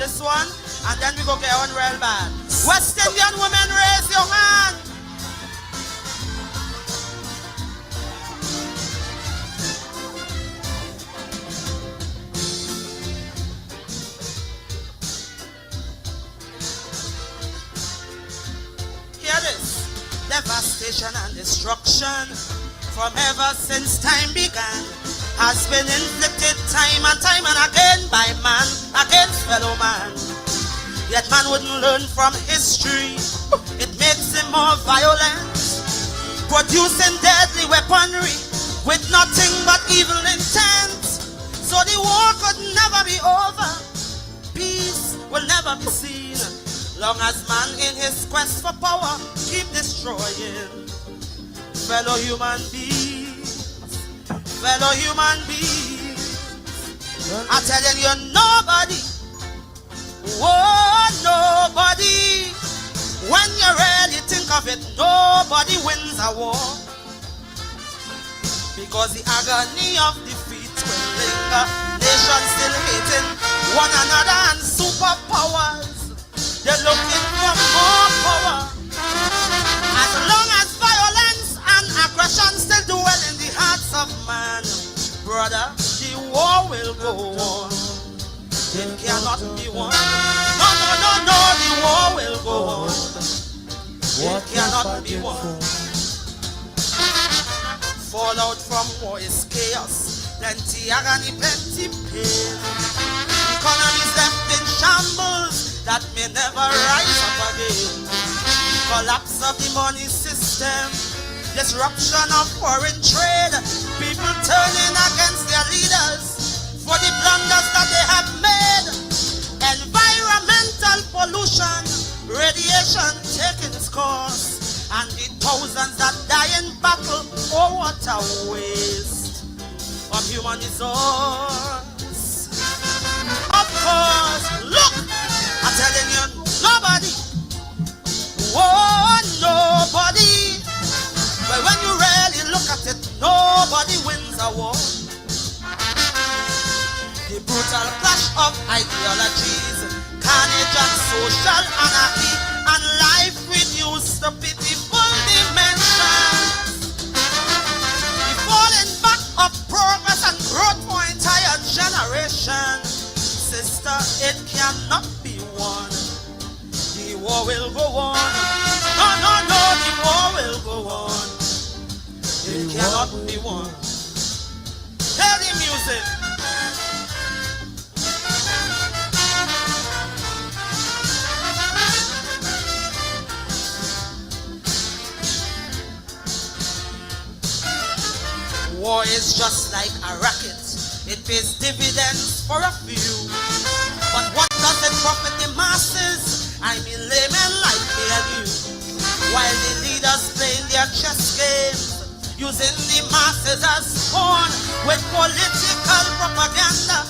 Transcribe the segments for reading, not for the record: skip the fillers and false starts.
this one, and then we go get on real bad. West Indian women, raise your hand. Hear this. Devastation and destruction from ever since time began has been inflicted time and time and again by man against fellow man. Yet man wouldn't learn from history. It makes him more violent, producing deadly weaponry with nothing but evil intent. So the war could never be over. Peace will never be seen, long as man in his quest for power keep destroying fellow human beings. Fellow human beings. I'm telling you, nobody, oh nobody, when you really think of it, nobody wins a war, because the agony of defeat will linger. Nations still hating one another, and superpowers, they're looking for more power. As long as violence and aggression still dwell in the hearts of man, brother, the war will go on. It cannot be won. No, no, no, no, the war will go on. It cannot be won. Fallout from war is chaos, plenty agony, plenty pain. Economies left in shambles that may never rise up again. Collapse of the money system, disruption of foreign trade, people turning against their leaders for the blunders that they have made. Environmental pollution, radiation taking its course, and the thousands that die in battle. Oh, what a waste of human resource. Of course, look, I'm telling you, nobody, oh, nobody. But when you really look at it, nobody wins a war. The brutal clash of ideologies, carnage and social anarchy, and life reduced to pitiful dimensions. The falling back of progress and growth for entire generation. Sister, it cannot be won. The war will go on. No, no, no, the war will go on. It cannot be won. Hear the music. War is just like a racket. It pays dividends for a few. But what does it profit the masses? I mean laymen like me and you. While the leaders playing their chess games, using the masses as pawn with political propaganda,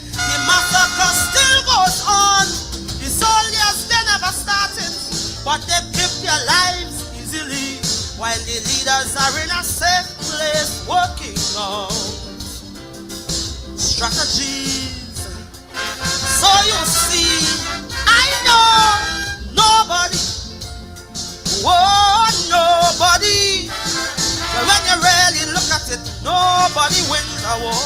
the massacre still goes on. The soldiers, they never started, but they give their lives easily, while the leaders are in a safe place working out strategies. So you see, I know nobody, oh nobody. But when you really look at it, nobody wins a war.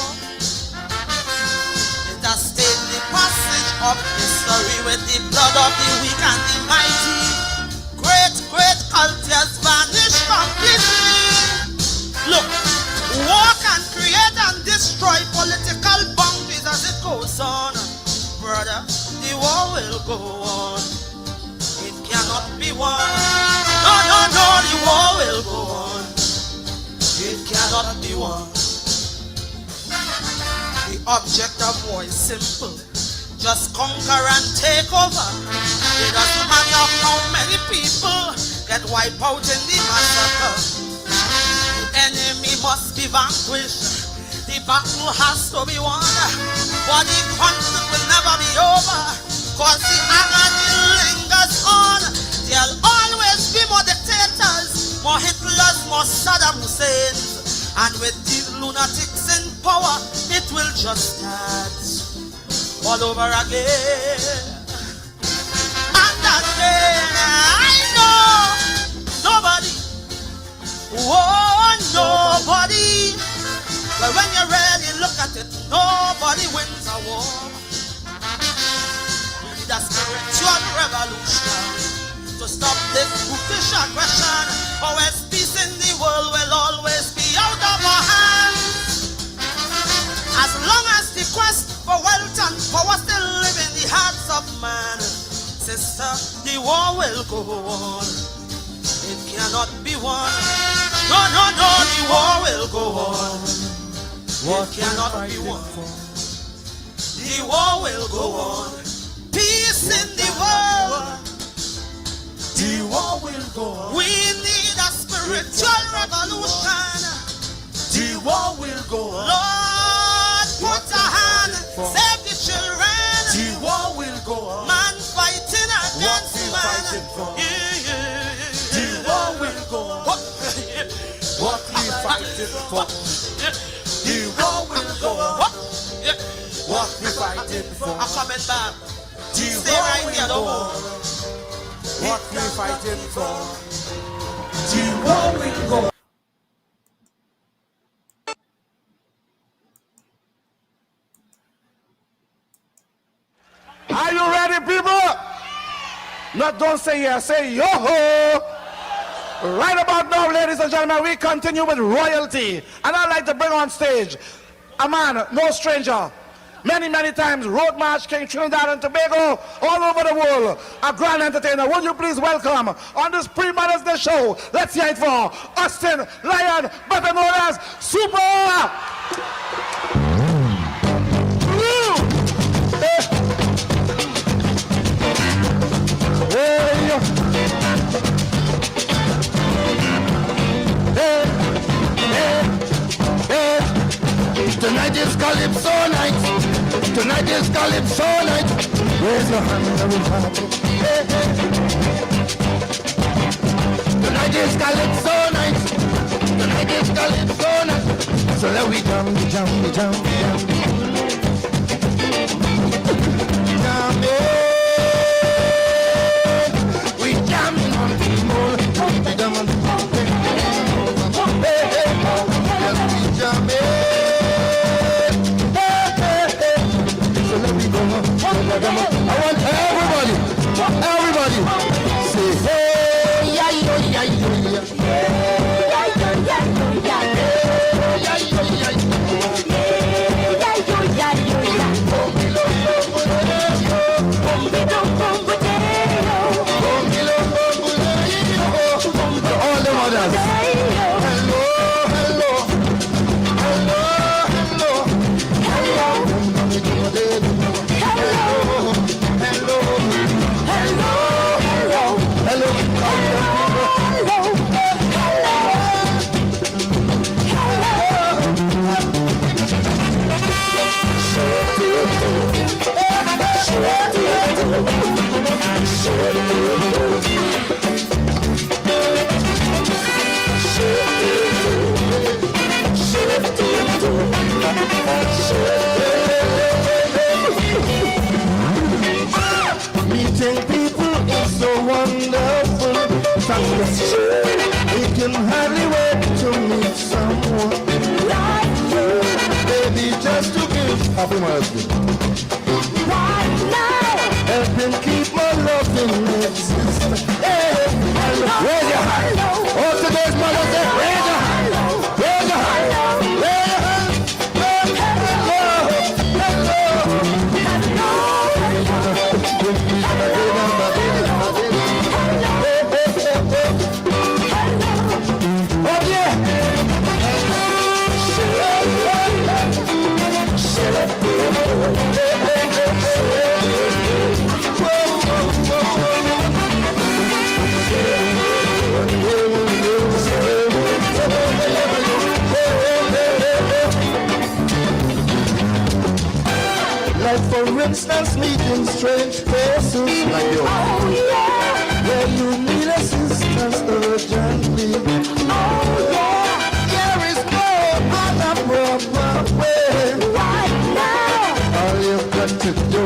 It has stained the passage of history with the blood of the weak and the mighty. Great, great cultures vanish completely. Look, war can create and destroy political boundaries as it goes on. Brother, the war will go on. It cannot be won. No, no, no, the war will go on. It cannot be won. The object of war is simple. Just conquer and take over. It doesn't matter how many people get wiped out in the massacre. The enemy must be vanquished. The battle has to be won. But the conflict will never be over, cause the agony lingers on. There'll always be more dictators, more Hitlers, more Saddam Husseins. And with the lunatics in power, it will just start all over again. And again, I know nobody, oh nobody. But when you really look at it, nobody wins a war. We need a spiritual revolution to stop this brutish aggression. Always peace in the world will always be out of our hands. As long as the quest for wealth and power still live in the hearts of man, sister, the war will go on. It cannot be won. No, no, no, the war will go on. It cannot be won. The war will go on. Peace in the world. The war will go on. We need a spiritual revolution. The war will go on. Lord, put a hand, save the children. The war will go on. Man fighting against man. The war will go on. What we fighting for? The war will go on. What we fighting for? I'm coming back. The war will go on. What we fighting for? The war will go on. Are you ready, people? Not don't say yes, say yo-ho. Right about now, ladies and gentlemen, we continue with royalty. And I'd like to bring on stage a man, no stranger. Many, many times, Road March King, Trinidad and Tobago, all over the world. A grand entertainer. Would you please welcome on this pre-Mother's Day show, let's hear it for Austin Lion, better known as Super. Tonight is Calypso night. Tonight is Calypso night. Raise your hand and we'll have it. Hey, hey. Tonight is Calypso night. Tonight is Calypso night. So let we jam, jam, jam, jam. Jam, we jamming on the moon. We jam on the moon. Hey, hey. Yes, we jamming. I want everybody, say hey, yeah, yeah, yeah, yeah, all the mothers. Meeting people is so wonderful. We can hardly wait to meet someone like you. Baby, just to give happy Mother's Day. Right now, help me keep my love in existence. Hey, raise your hand. Oh, today's Mother's Day. Raise your hand. Raise your hand. Raise your hand. Like for instance, meeting strange faces like you. Oh yeah. Where you need assistance urgently. Oh yeah. There is no other proper way. Right now. All you've got to do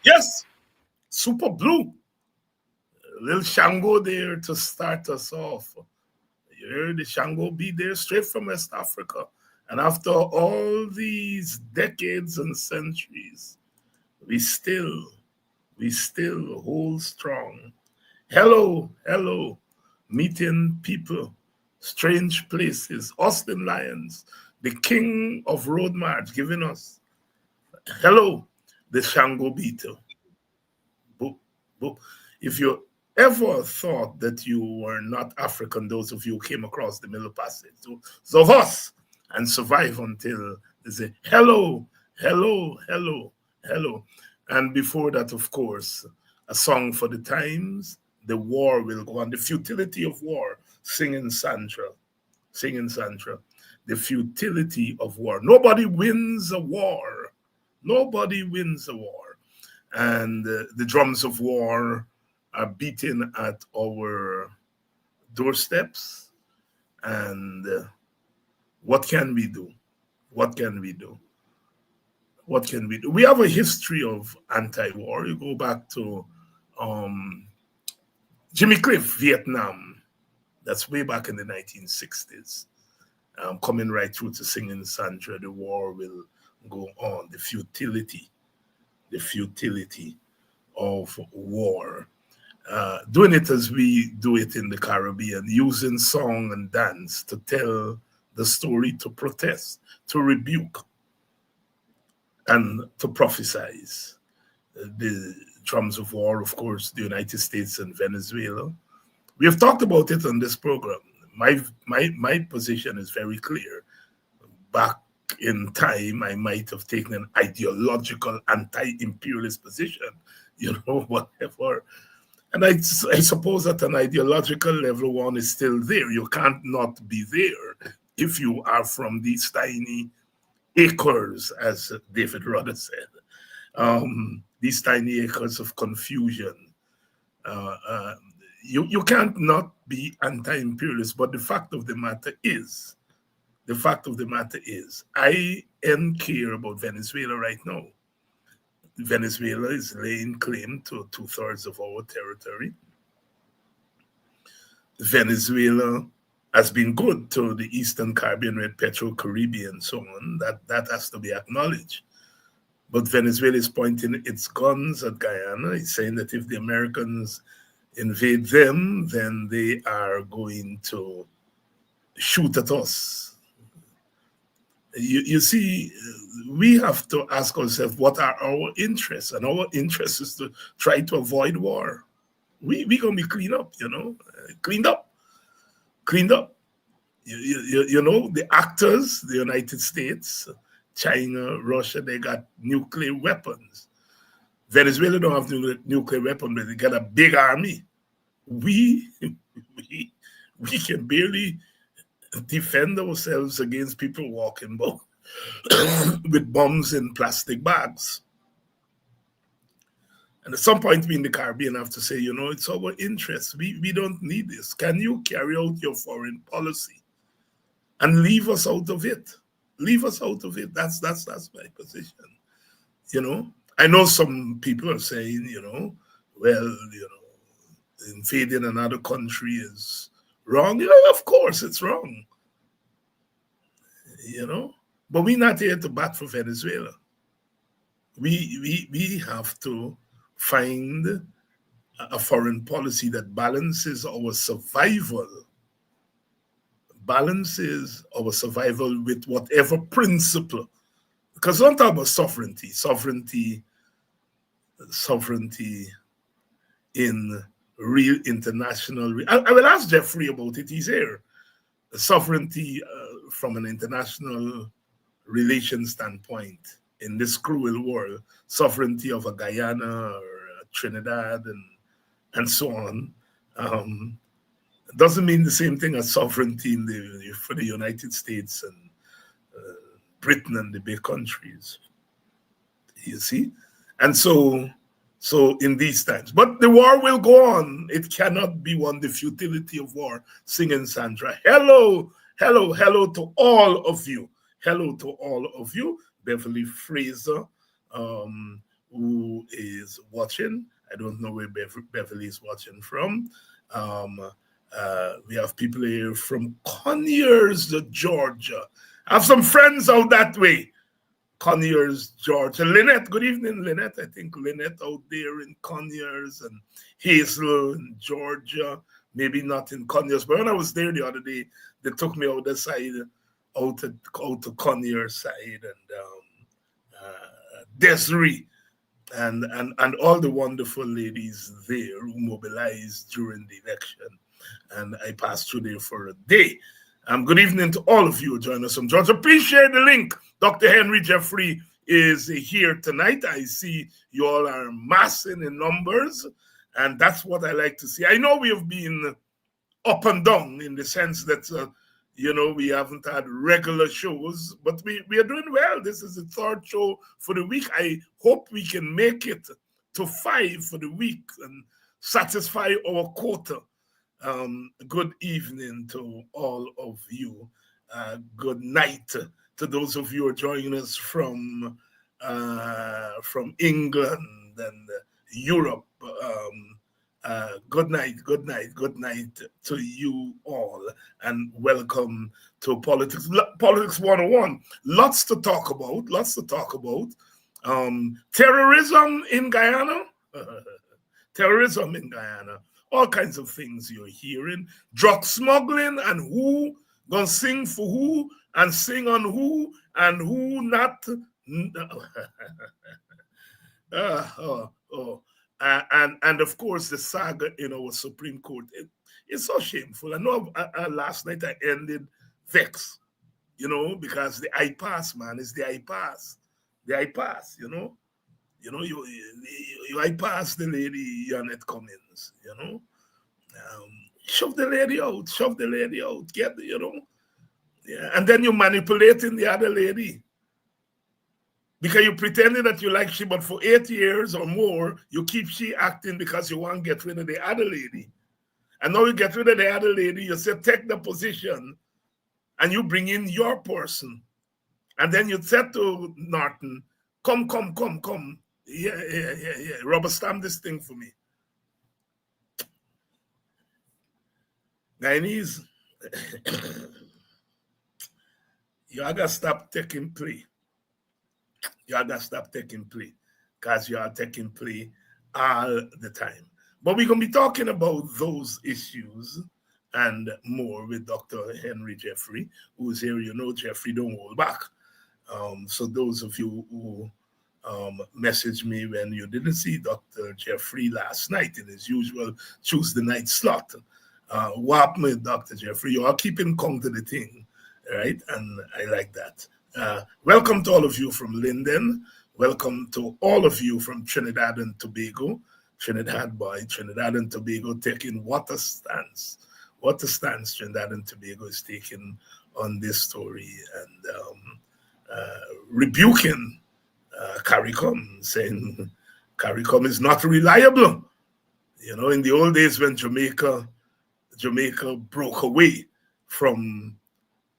Yes, Super Blue. Little Shango there to start us off. You heard the Shango be there straight from West Africa. And after all these decades and centuries, we still, we still hold strong. Hello, hello, meeting people, strange places, Austin Lions, the king of road march giving us. Hello, the Shango Beetle. Boop, boop. If you ever thought that you were not African, those of you who came across the Middle Passage, so of us, and survive until they say, hello, hello, hello, hello. And before that, of course, a song for the times, the war will go on, the futility of war, singing Sandra, singing Sandra, the futility of war. Nobody wins a war. Nobody wins a war. And the drums of war are beating at our doorsteps. And what can we do? What can we do? What can we do? We have a history of anti-war. You go back to um, Jimmy Cliff, Vietnam. That's way back in the 1960s. Coming right through to singing Sandra, the war will go on. The futility of war. Doing it as we do it in the Caribbean, using song and dance to tell the story, to protest, to rebuke, and to prophesize. The drums of war, of course, the United States and Venezuela. We have talked about it on this program. My position is very clear. Back in time, I might have taken an ideological anti-imperialist position, whatever. And I suppose at an ideological level, one is still there. You can't not be there if you are from these tiny acres, as David Rudder said. These tiny acres of confusion. You can't not be anti-imperialist, but the fact of the matter is, I am care about Venezuela right now. Venezuela is laying claim to 2/3 of our territory. Venezuela has been good to the Eastern Caribbean, Red Petro-Caribbean, and so on. That has to be acknowledged. But Venezuela is pointing its guns at Guyana. It's saying that if the Americans invade them, then they are going to shoot at us. You see, we have to ask ourselves, what are our interests? And our interest is to try to avoid war. We're going to be cleaned up, cleaned up. The actors, the United States, China, Russia, they got nuclear weapons. Venezuela don't have nuclear weapons, but they got a big army. We can barely defend ourselves against people walking with bombs in plastic bags. And at some point, we in the Caribbean have to say, it's our interest. We don't need this. Can you carry out your foreign policy and leave us out of it? Leave us out of it. That's my position. I know some people are saying, invading another country is wrong. Of course it's wrong. But we're not here to bat for Venezuela. We have to find a foreign policy that balances our survival with whatever principle. Because don't talk about sovereignty in real international. I will ask Jeffrey about it. He's here. Sovereignty from an international relation standpoint in this cruel world, sovereignty of a Guyana or a Trinidad and so on, doesn't mean the same thing as sovereignty for the United States and Britain and the big countries. You see? And so in these times. But the war will go on. It cannot be won. The futility of war. Singing Sandra. Hello to all of you. Hello to all of you. Beverly Fraser, who is watching. I don't know where Beverly is watching from. We have people here from Conyers, Georgia. I have some friends out that way. Conyers, Georgia. Lynette, good evening, Lynette. I think Lynette out there in Conyers, and Hazel in Georgia. Maybe not in Conyers, but when I was there the other day, they took me out the side, out to Conyers side, and Desiree, and all the wonderful ladies there who mobilized during the election. And I passed through there for a day. Good evening to all of you who join us from Georgia. Please share the link. Dr. Henry Jeffrey is here tonight. I see you all are massing in numbers, and that's what I like to see. I know we have been up and down in the sense that, we haven't had regular shows, but we are doing well. This is the third show for the week. I hope we can make it to 5 for the week and satisfy our quota. Good evening to all of you. Good night to those of you who are joining us from England and Europe. Good night to you all, and welcome to Politics 101. Lots to talk about. Terrorism in Guyana. All kinds of things you're hearing. Drug smuggling, and who gonna sing for who and sing on who and who not. And of course the saga in our Supreme Court. It's so shameful. I know last night I ended vexed, because the I-pass, man, is the I-pass. The I-pass, you I-pass the lady Janet Cummins, shove the lady out, get, yeah. And then you're manipulating the other lady. Because you pretended that you like she, but for 8 years or more, you keep she acting because you want to get rid of the other lady. And now you get rid of the other lady, you say, take the position, and you bring in your person. And then you said to Norton, come. Yeah. Rubber stamp this thing for me. Guyanese, you gotta stop taking play. Because you are taking play all the time. But we're going to be talking about those issues and more with Dr. Henry Jeffrey, who's here. Jeffrey don't hold back. So those of you who messaged me when you didn't see Dr. Jeffrey last night in his usual Tuesday night slot, what happened with Dr. Jeffrey? You are keeping count of the thing, right? And I like that. Welcome to all of you from Linden. Welcome to all of you from Trinidad and Tobago. Trinidad and Tobago taking what a stance Trinidad and Tobago is taking on this story, and rebuking CARICOM, saying CARICOM is not reliable. In the old days when Jamaica broke away from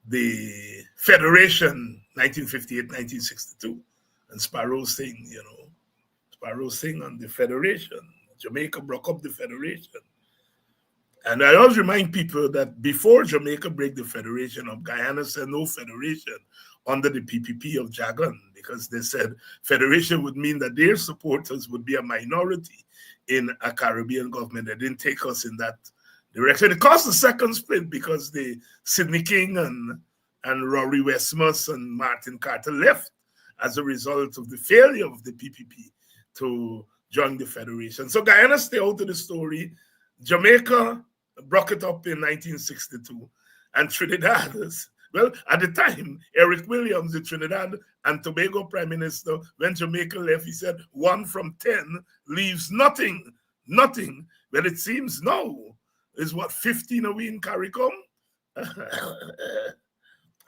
the Federation, 1958, 1962, and Sparrow Singh on the Federation. Jamaica broke up the Federation. And I always remind people that before Jamaica break the Federation up, Guyana said no federation under the PPP of Jagan, because they said federation would mean that their supporters would be a minority in a Caribbean government. They didn't take us in that direction. It caused the second split because the Sidney King and Rory Westmus and Martin Carter left as a result of the failure of the PPP to join the Federation. So Guyana stayed out of the story. Jamaica broke it up in 1962. And Trinidad, well, at the time, Eric Williams, the Trinidad and Tobago Prime Minister, when Jamaica left, he said 1 from 10 leaves nothing. Well, it seems now is 15 away in CARICOM?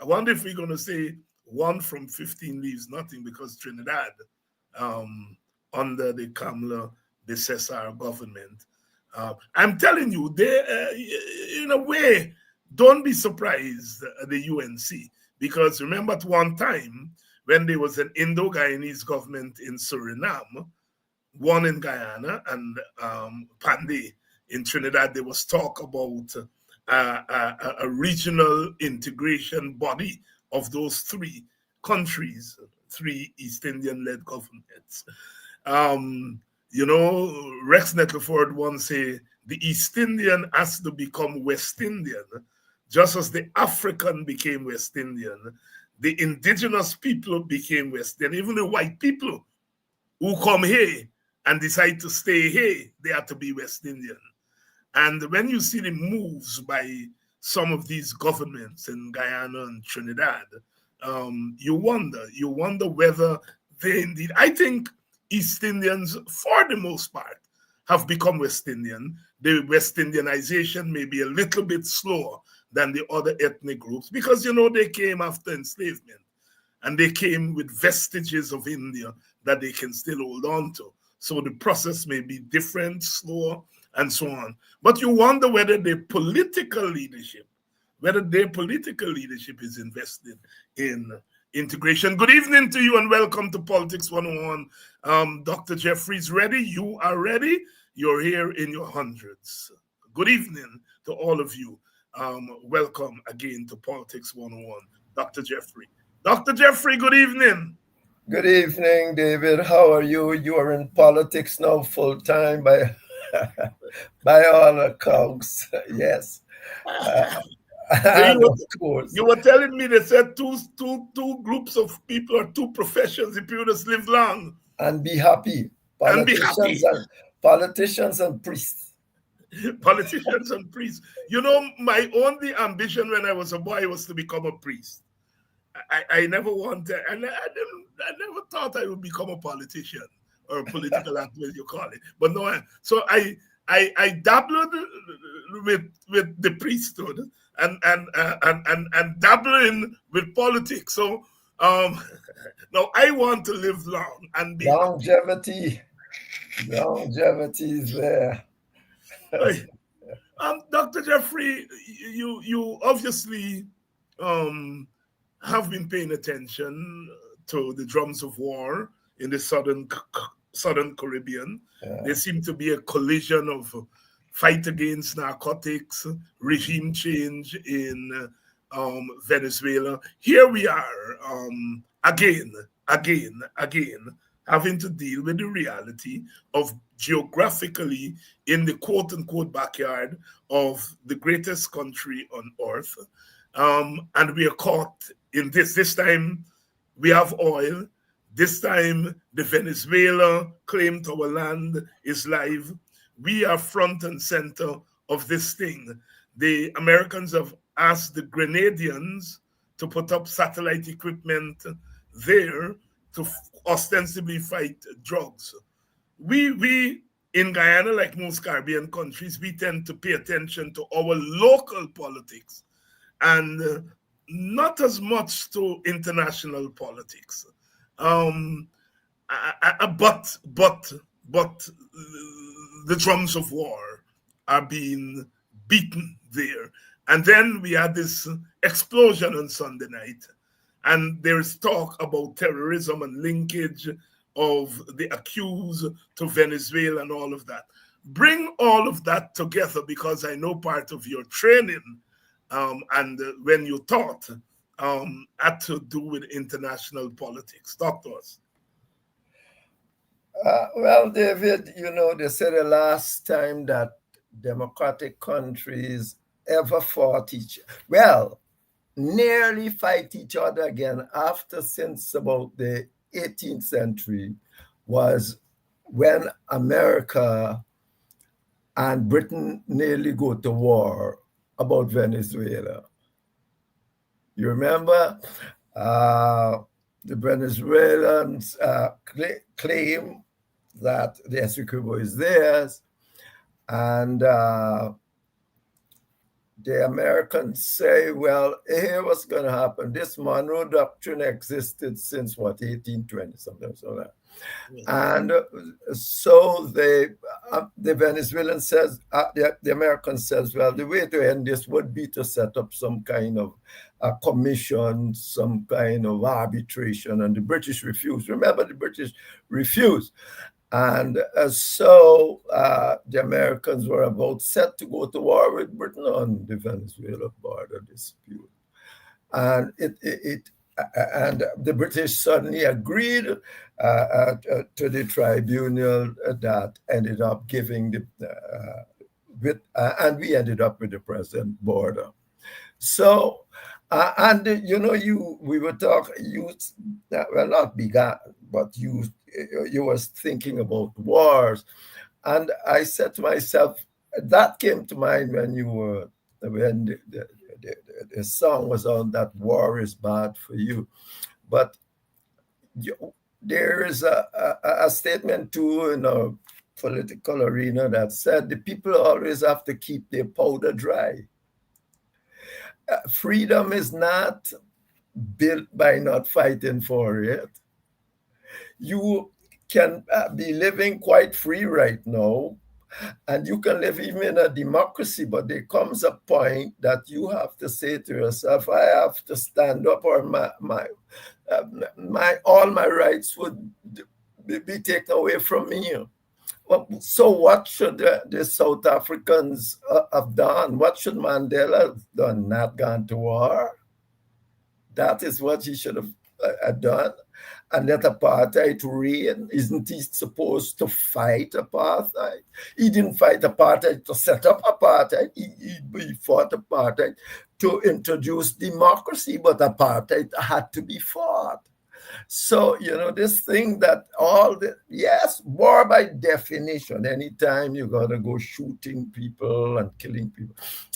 I wonder if we're going to say 1 from 15 leaves nothing, because Trinidad, under the Kamala Besessar government, I'm telling you, they, in a way, don't be surprised at the UNC, because remember at one time when there was an Indo-Guyanese government in Suriname, one in Guyana and Panday in Trinidad, there was talk about a regional integration body of those three countries, three East Indian led governments. Um, Rex Nettleford once said the East Indian has to become West Indian, just as the African became West Indian. The indigenous people became West Indian. Even the white people who come here and decide to stay here, they have to be West Indian. And when you see the moves by some of these governments in Guyana and Trinidad, you wonder whether they indeed, I think East Indians, for the most part, have become West Indian. The West Indianization may be a little bit slower than the other ethnic groups because, they came after enslavement and they came with vestiges of India that they can still hold on to. So the process may be different, slower, and so on. But you wonder whether their political leadership is invested in integration. Good evening to you and welcome to Politics 101. Dr. Jeffrey's ready. You are ready. You're here in your hundreds. Good evening to all of you. Welcome again to Politics 101. Dr. Jeffrey. Dr. Jeffrey, good evening. Good evening, David. How are you? You are in politics now full time by by all accounts. Yes. You were telling me they said two groups of people or two professions if you just live long. And be happy. Politicians and priests. Politicians and priests. My only ambition when I was a boy was to become a priest. I never wanted, and I never thought I would become a politician or a political activist, you call it. But no, so I dabbled with the priesthood and dabbling with politics. So now I want to live long and be longevity. Longevity is there. Dr. Jeffrey, you obviously have been paying attention to the drums of war in the southern Caribbean. Yeah. There seemed to be a collision of fight against narcotics, regime change in Venezuela. Here we are again, having to deal with the reality of geographically in the quote-unquote backyard of the greatest country on earth. And we are caught in this. This time we have oil. This time the Venezuela claim to our land is live. We are front and center of this thing. The Americans have asked the Grenadians to put up satellite equipment there to ostensibly fight drugs. We in Guyana, like most Caribbean countries, we tend to pay attention to our local politics and not as much to international politics. But the drums of war are being beaten there. And then we had this explosion on Sunday night. And there is talk about terrorism and linkage of the accused to Venezuela and all of that. Bring all of that together because I know part of your training and when you taught had to do with international politics. Talk to us. Well, David, they said the last time that democratic countries ever fought nearly fight each other again since about the 18th century was when America and Britain nearly go to war about Venezuela. You remember? The Venezuelans claim that the Essequibo is theirs, and the Americans say, well, here what's going to happen. This Monroe Doctrine existed since, 1820, something like that. Yeah. And so the Venezuelan says, the American says, well, the way to end this would be to set up some kind of a commission, some kind of arbitration, and the British refused. Remember, the British refused. And so the Americans were about set to go to war with Britain on the Venezuela border dispute. And and the British suddenly agreed to the tribunal that ended up giving and we ended up with the present border. So, and we were talking, well, not began, but you was thinking about wars. And I said to myself, that came to mind when the song was on, that war is bad for you. But there is a statement too in a political arena that said the people always have to keep their powder dry. Freedom is not built by not fighting for it. You can be living quite free right now, and you can live even in a democracy, but there comes a point that you have to say to yourself, I have to stand up, or all my rights would be taken away from me. Well, so what should the South Africans have done? What should Mandela have done? Not gone to war? That is what he should have done. And let apartheid reign. Isn't he supposed to fight apartheid? He didn't fight apartheid to set up apartheid. He fought apartheid to introduce democracy, but apartheid had to be fought. So, this thing that yes, war by definition, anytime you're going to go shooting people and killing people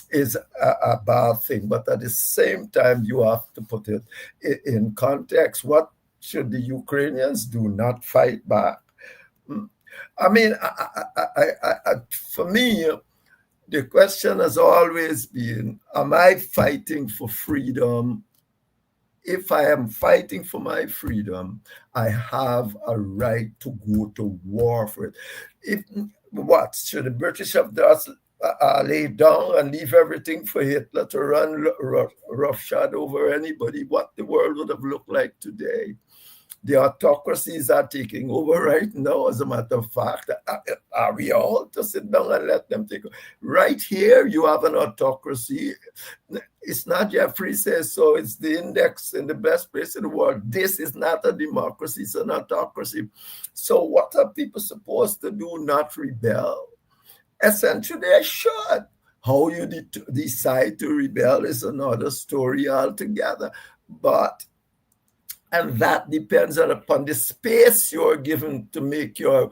is a bad thing. But at the same time, you have to put it in context. What should the Ukrainians do? Not fight back? I mean, for me, the question has always been, am I fighting for freedom? If I am fighting for my freedom, I have a right to go to war for it. What should the British have just laid down and leave everything for Hitler to run roughshod over anybody? What the world would have looked like today? The autocracies are taking over right now. As a matter of fact, are we all to sit down and let them take over? Right here, you have an autocracy. It's not Jeffrey says so. It's the index in the best place in the world. This is not a democracy. It's an autocracy. So what are people supposed to do? Not rebel? Essentially, they should. How you decide to rebel is another story altogether. And that depends upon the space you're given to make your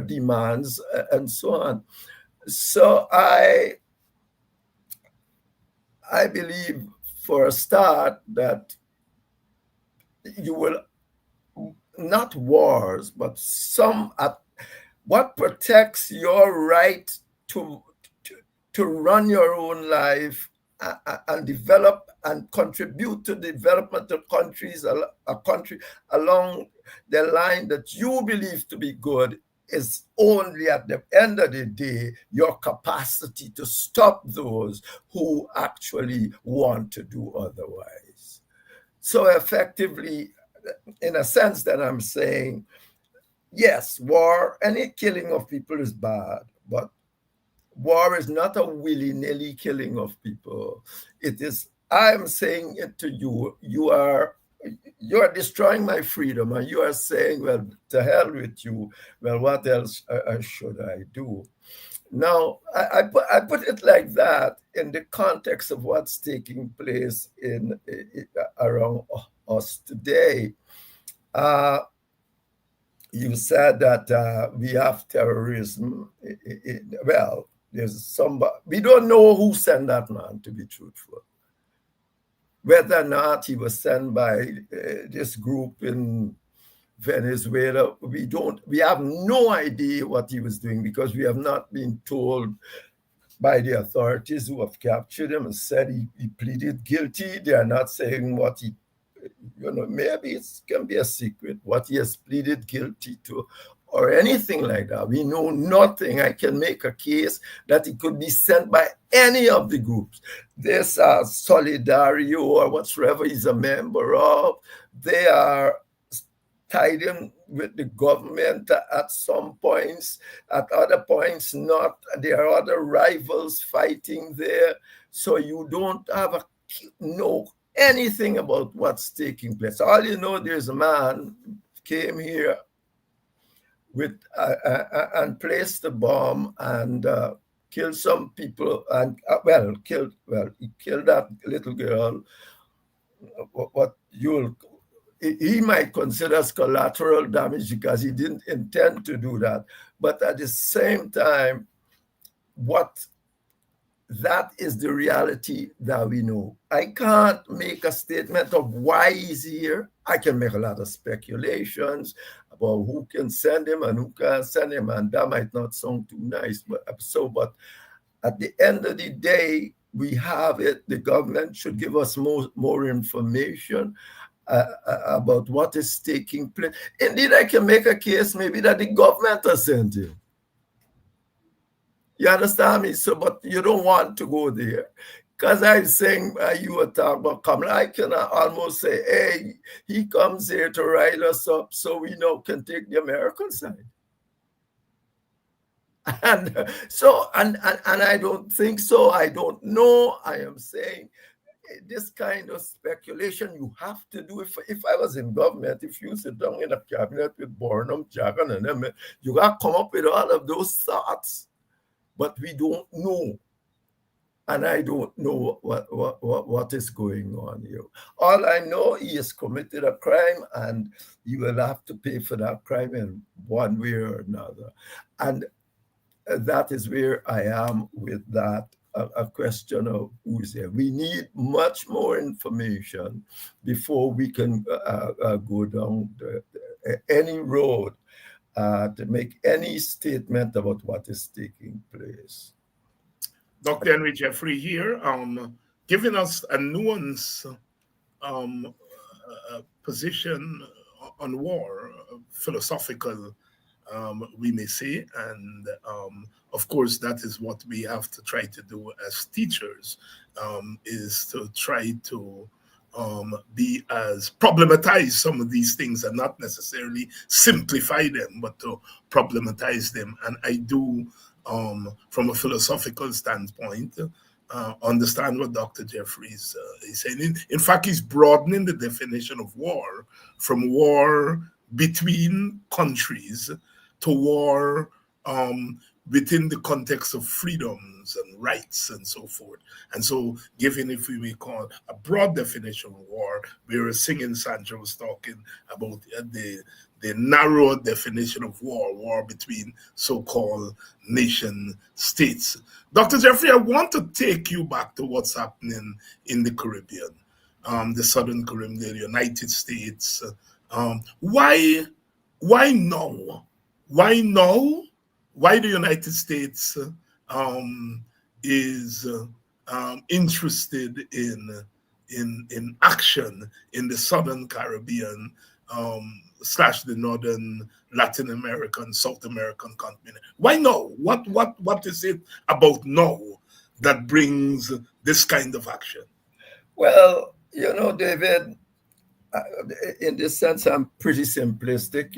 demands and so on. So I believe, for a start, that you will not wars, but what protects your right to run your own life and develop and contribute to the development of a country along the line that you believe to be good is only at the end of the day your capacity to stop those who actually want to do otherwise. So effectively, in a sense, that I'm saying, yes, war, any killing of people is bad, but war is not a willy-nilly killing of people. It is, I'm saying it to you, you are destroying my freedom, and you are saying, well, to hell with you. Well, what else should I do? Now, I put it like that in the context of what's taking place around us today. You said that we have terrorism. Well, there's somebody, we don't know who sent that man, to be truthful. Whether or not he was sent by this group in Venezuela, we have no idea what he was doing, because we have not been told by the authorities who have captured him and said he pleaded guilty. They are not saying what he, maybe it can be a secret, what he has pleaded guilty to, or anything like that. We know nothing. I can make a case that it could be sent by any of the groups. This Solidario or whatsoever he's a member of, they are tied in with the government at some points, at other points not. There are other rivals fighting there. So you don't have know anything about what's taking place. All you know, there's a man came here with and placed the bomb and killed some people and he killed that little girl. What you'll he might consider as collateral damage because he didn't intend to do that. But at the same time, what that is the reality that we know. I can't make a statement of why he's here. I can make a lot of speculations about who can send him and who can't send him, and that might not sound too nice. But at the end of the day, we have it. The government should give us more information about what is taking place. Indeed, I can make a case maybe that the government has sent him. You understand me? So, but you don't want to go there. Because I'm saying, you were talking about Kamala, I can almost say, hey, he comes here to rile us up so we can take the American side. And and I don't think so. I don't know. I am saying this kind of speculation you have to do. If I was in government, if you sit down in a cabinet with Burnham, Jagan, and them, you got to come up with all of those thoughts. But we don't know. And I don't know what is going on here. All I know, he has committed a crime and he will have to pay for that crime in one way or another. And that is where I am with that, a question of who's here. We need much more information before we can go down any road to make any statement about what is taking place. Dr. Henry Jeffrey here, giving us a nuanced position on war, philosophical, we may say, and of course that is what we have to try to do as teachers, is to try to be as problematize some of these things and not necessarily simplify them, but to problematize them. And I do, from a philosophical standpoint, understand what Dr. Jeffries is saying. In fact, he's broadening the definition of war from war between countries to war within the context of freedoms and rights and so forth. And so, given, if we may call a broad definition of war, whereas Singing Sancho was talking about the narrow definition of war between so-called nation states. Dr. Jeffrey, I want to take you back to what's happening in the Caribbean, the Southern Caribbean, the United States. Why now? Why now? Why the United States is interested in action in the Southern Caribbean / the Northern Latin American, South American continent? Why now? What is it about now that brings this kind of action? Well, David, in this sense, I'm pretty simplistic.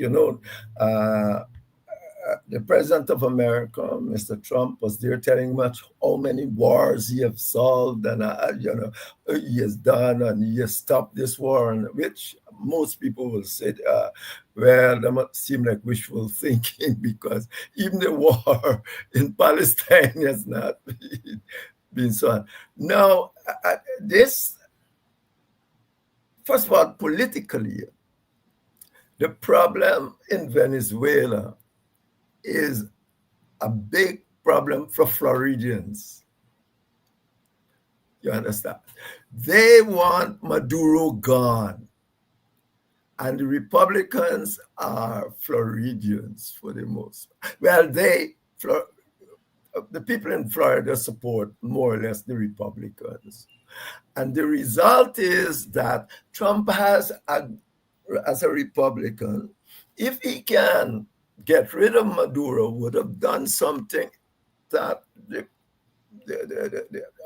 The president of America, Mr. Trump, was there telling much how many wars he has solved and he has done and he has stopped this war, and which most people will say, well, that might seem like wishful thinking because even the war in Palestine has not been solved. Now, this, first of all, politically, the problem in Venezuela is a big problem for Floridians. You understand? They want Maduro gone. And the Republicans are Floridians for the most part. Well, the people in Florida support more or less the Republicans. And the result is that Trump has, as a Republican, if he can get rid of Maduro, would have done something that the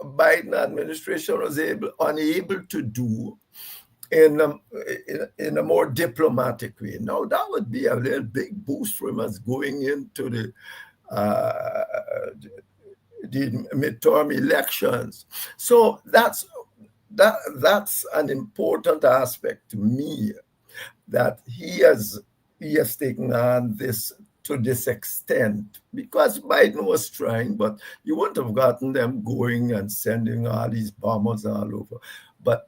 Biden administration was unable to do, in a more diplomatic way. Now that would be a little big boost for him as going into the midterm elections. So that's an important aspect to me, that he has taken on this to this extent, because Biden was trying, but you wouldn't have gotten them going and sending all these bombers all over. But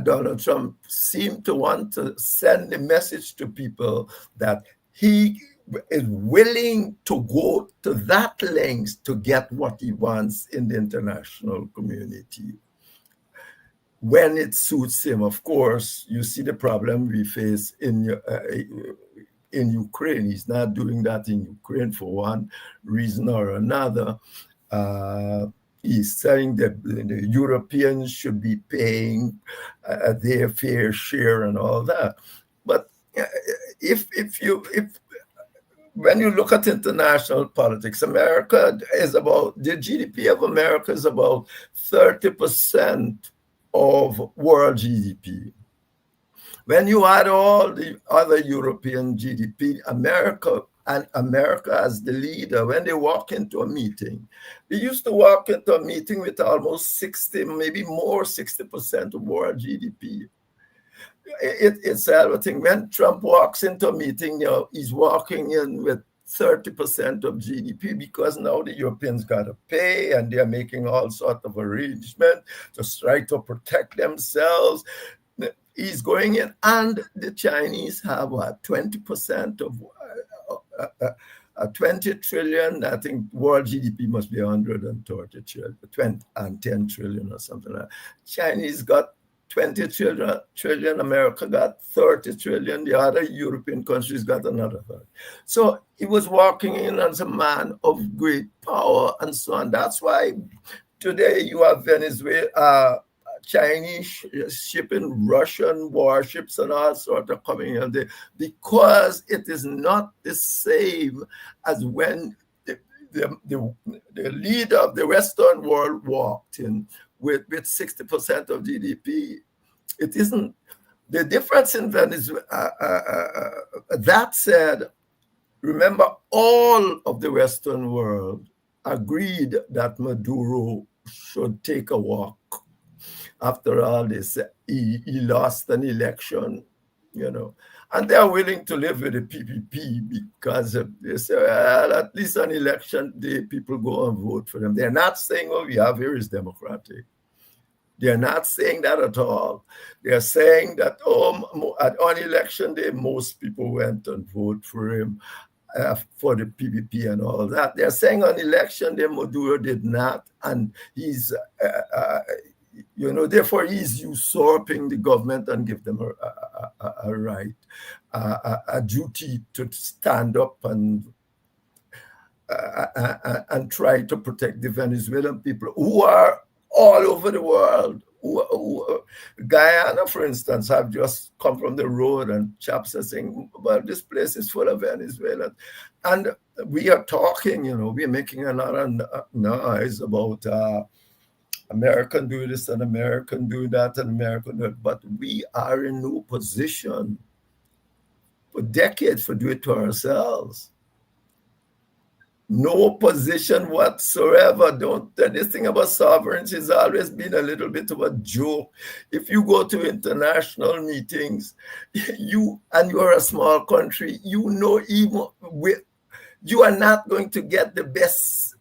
Donald Trump seemed to want to send a message to people that he is willing to go to that length to get what he wants in the international community when it suits him. Of course, you see the problem we face in Ukraine. He's not doing that in Ukraine for one reason or another. He's saying that the Europeans should be paying their fair share and all that. But when you look at international politics, America is about, the GDP of America is about 30% of world GDP. When you add all the other European GDP, America as the leader, when they walk into a meeting, they used to walk into a meeting with almost 60, maybe more, 60% of world GDP. It's everything. When Trump walks into a meeting, he's walking in with 30% of GDP, because now the Europeans got to pay, and they're making all sorts of arrangements to try to protect themselves. He's going in, and the Chinese have 20% of 20 trillion. I think world GDP must be 130 trillion, 20 and 10 trillion or something like that. Chinese got 20 trillion, America got 30 trillion, the other European countries got another 30. So he was walking in as a man of great power and so on. That's why today you have Venezuela, Chinese shipping Russian warships and all sorts of coming in there, because it is not the same as when the leader of the Western world walked in with 60% of GDP. It isn't the difference in Venezuela. That said, remember, all of the Western world agreed that Maduro should take a walk. After all this, he lost an election, and they're willing to live with the PPP because they say, well, at least on election day, people go and vote for them. They're not saying, oh, we have here is democratic. They're not saying that at all. They're saying that, on election day, most people went and voted for him, for the PPP and all that. They're saying on election day, Maduro did not, and he's... therefore he's usurping the government and give them a right, a duty to stand up and try to protect the Venezuelan people who are all over the world. Guyana, for instance, have just come from the road, and chaps are saying, well, this place is full of Venezuelans. And we are talking, we're making a lot of noise about American do this and American do that and American do it, but we are in no position for decades to do it to ourselves. No position whatsoever. This thing about sovereignty has always been a little bit of a joke. If you go to international meetings, you're a small country, even you are not going to get the best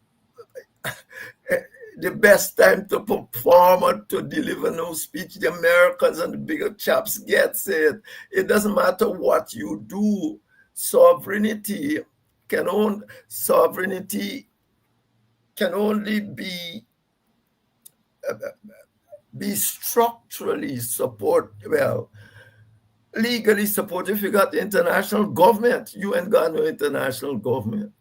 time to perform or to deliver no speech. The Americans and the bigger chaps gets it. It doesn't matter what you do. Sovereignty can only be structurally legally supported. If you got the international government, you ain't got no international government.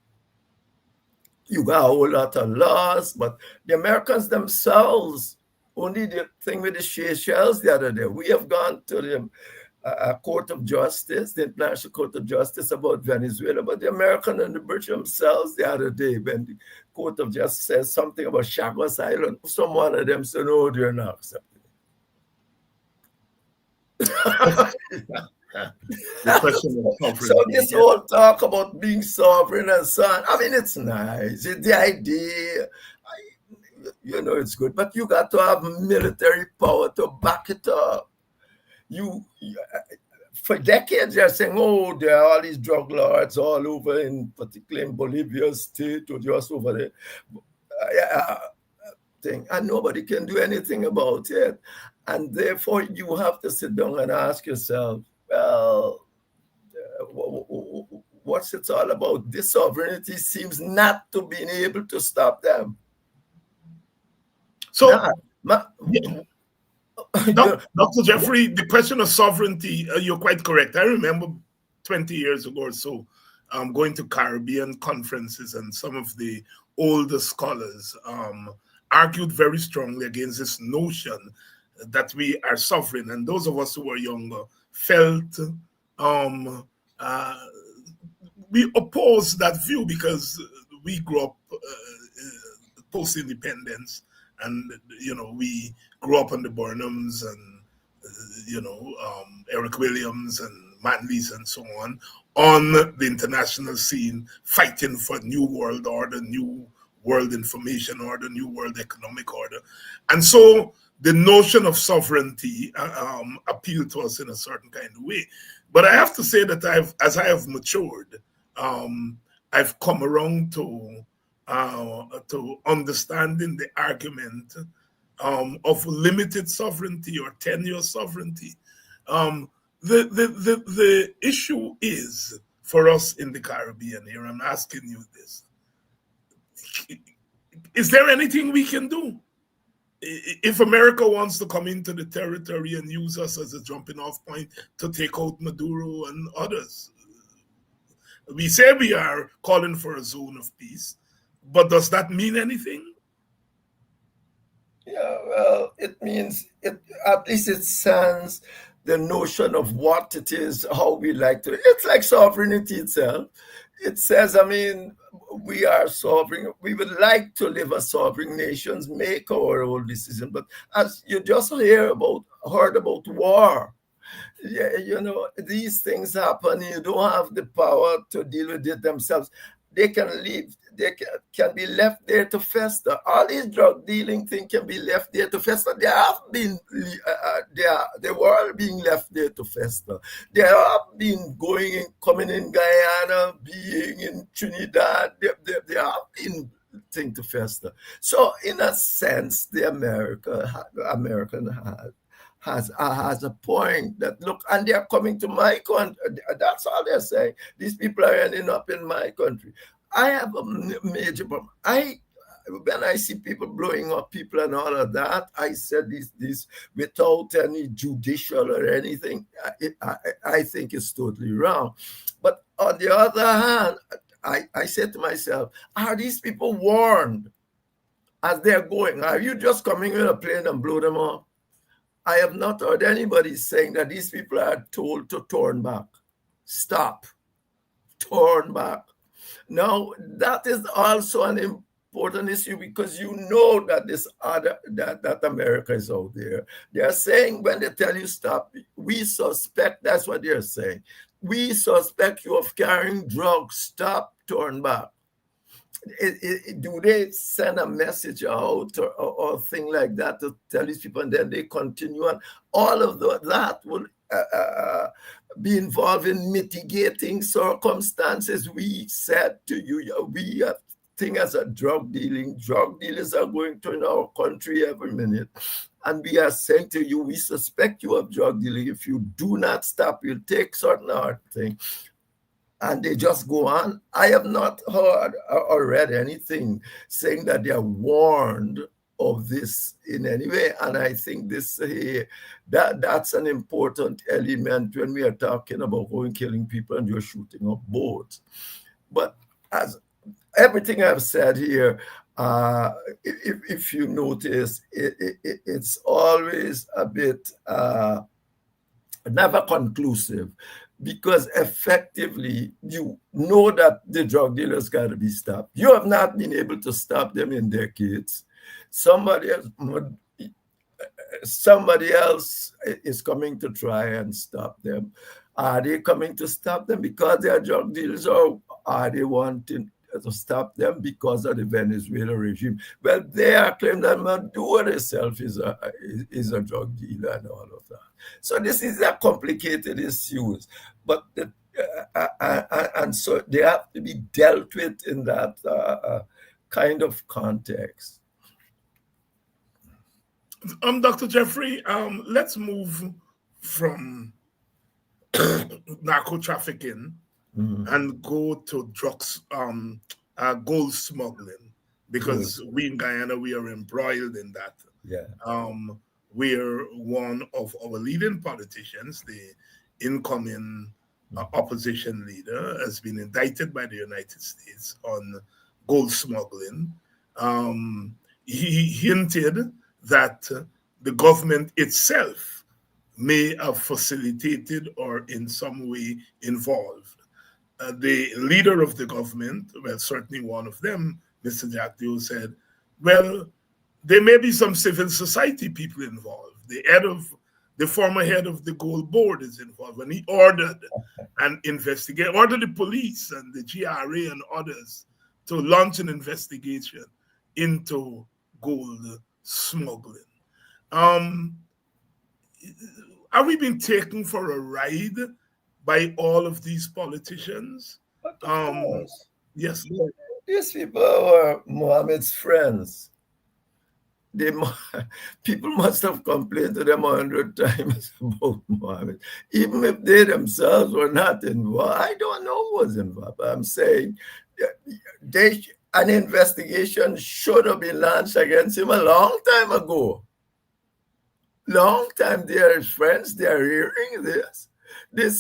You got a whole lot of laws, but the Americans themselves, only the thing with the Seychelles the other day, we have gone to the Court of Justice, the International Court of Justice about Venezuela, but the American and the British themselves the other day, when the Court of Justice says something about Chagos Island, some one of them said, no, they're not accepting it. The question of So sovereignty. this whole talk about being sovereign and so on, I mean, it's nice. The idea, it's good, but you got to have military power to back it up. For decades, they're saying, oh, there are all these drug lords all over, particularly in Bolivia state or just over there. And nobody can do anything about it. And therefore, you have to sit down and ask yourself, well, what's it all about? This sovereignty seems not to be able to stop them. So, Dr. Jeffrey, the question of sovereignty, you're quite correct. I remember 20 years ago or so going to Caribbean conferences, and some of the older scholars argued very strongly against this notion that we are sovereign. And those of us who were younger felt we opposed that view because we grew up post-independence, and we grew up on the Burnhams and Eric Williams and Manleys and so on the international scene, fighting for new world order, new world information order, new world economic order. And so the notion of sovereignty appealed to us in a certain kind of way. But I have to say that as I have matured, I've come around to understanding the argument of limited sovereignty or tenuous sovereignty. The issue is for us in the Caribbean here. I'm asking you this: is there anything we can do? If America wants to come into the territory and use us as a jumping off point to take out Maduro and others, we say we are calling for a zone of peace, but does that mean anything? Yeah, well, it means, at least it sends the notion of what it is, how we like to. It's like sovereignty itself. It says, I mean, we are sovereign. We would like to live as sovereign nations, make our own decision. But as you just heard about war, these things happen. You don't have the power to deal with it themselves. They can leave. They can be left there to fester. All these drug dealing things can be left there to fester. They have been, they were being left there to fester. They have been coming in Guyana, being in Trinidad. They have been thing to fester. So in a sense, the American has a point that, look, and they're coming to my country. That's all they're saying. These people are ending up in my country. I have a major problem. When I see people blowing up people and all of that, I said this without any judicial or anything. I think it's totally wrong. But on the other hand, I said to myself, are these people warned as they're going? Are you just coming in a plane and blow them up? I have not heard anybody saying that these people are told to turn back, stop, turn back. Now, that is also an important issue because you know that that America is out there. They're saying when they tell you stop, we suspect, that's what they're saying. We suspect you of carrying drugs, stop, turn back. Do they send a message out or thing like that to tell these people, and then they continue on? All of that will be involved in mitigating circumstances. We said to you, we have thing as a drug dealers are going to in our country every minute. And we are saying to you, we suspect you of drug dealing. If you do not stop, you'll take certain hard things. And they just go on. I have not heard or read anything saying that they are warned of this in any way. And I think that's an important element when we are talking about going killing people and you're shooting up boats. But as everything I've said here, if you notice, it's always a bit never conclusive. Because effectively, you know that the drug dealers got to be stopped. You have not been able to stop them in decades. Somebody else, somebody else is coming to try and stop them. Are they coming to stop them because they are drug dealers, or are they wanting to stop them because of the Venezuela regime? Well, they are claiming that Maduro itself is a drug dealer and all of that. So this is a complicated issue, but and so they have to be dealt with in that kind of context. Dr. Jeffrey, let's move from narco trafficking and go to drugs, gold smuggling, because we in Guyana, we are embroiled in that. Yeah. We're one of our leading politicians, the incoming opposition leader, has been indicted by the United States on gold smuggling. He hinted that the government itself may have facilitated or in some way involved. The leader of the government, well, certainly one of them, Mr. Jack Dew, said, well, there may be some civil society people involved. The former head of the gold board is involved, and he ordered the police and the GRA and others to launch an investigation into gold smuggling. Are we being taken for a ride by all of these politicians? But of course. Yes. These people were Mohammed's friends. People must have complained to them 100 times about Mohammed, even if they themselves were not involved. I don't know who was involved, but I'm saying an investigation should have been launched against him a long time ago. Long time. They are his friends. They are hearing this.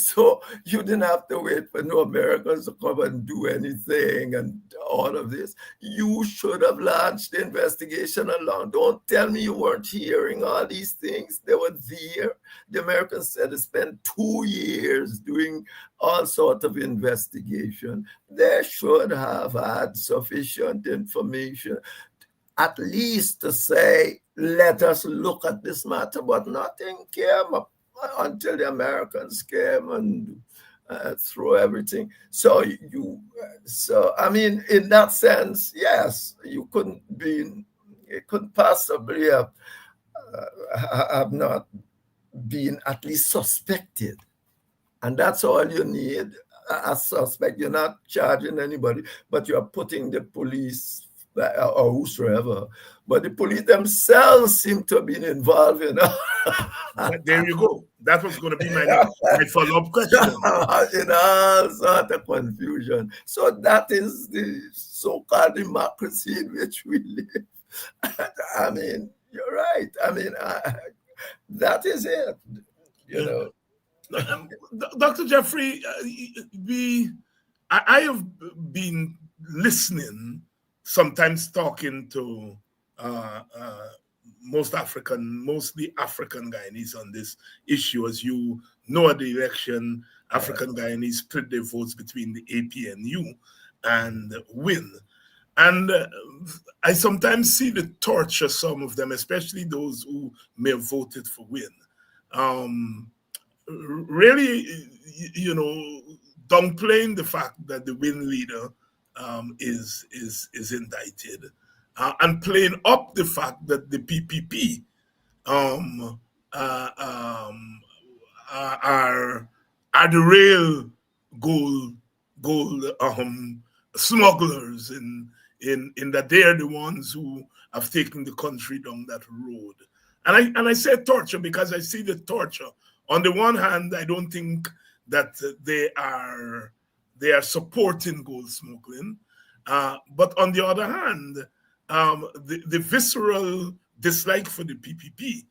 So you didn't have to wait for no Americans to come and do anything and all of this. You should have launched the investigation along. Don't tell me you weren't hearing all these things. They were there. The Americans said they spent 2 years doing all sorts of investigation. They should have had sufficient information, at least to say, let us look at this matter, but nothing came up until the Americans came and threw everything. So I mean, in that sense, yes, it couldn't possibly have not been at least suspected. And that's all you need, a suspect. You're not charging anybody, but you're putting the police or whosoever. But the police themselves seem to have been involved in There you go. That was going to be my follow-up question. In all sort of confusion. So that is the so-called democracy in which we live. I mean, you're right. I mean, that is it. You know. Dr. Jeffrey, I have been listening, sometimes talking to mostly African Guyanese on this issue. As you know, at the election, African Guyanese split their votes between the APNU and WIN. And I sometimes see the torture some of them, especially those who may have voted for WIN. Really, you know, downplaying the fact that the WIN leader is indicted, and playing up the fact that the PPP are the real gold smugglers in that they are the ones who have taken the country down that road. And I say torture because I see the torture. On the one hand, I don't think that they are supporting gold smuggling, but on the other hand, the visceral dislike for the PPP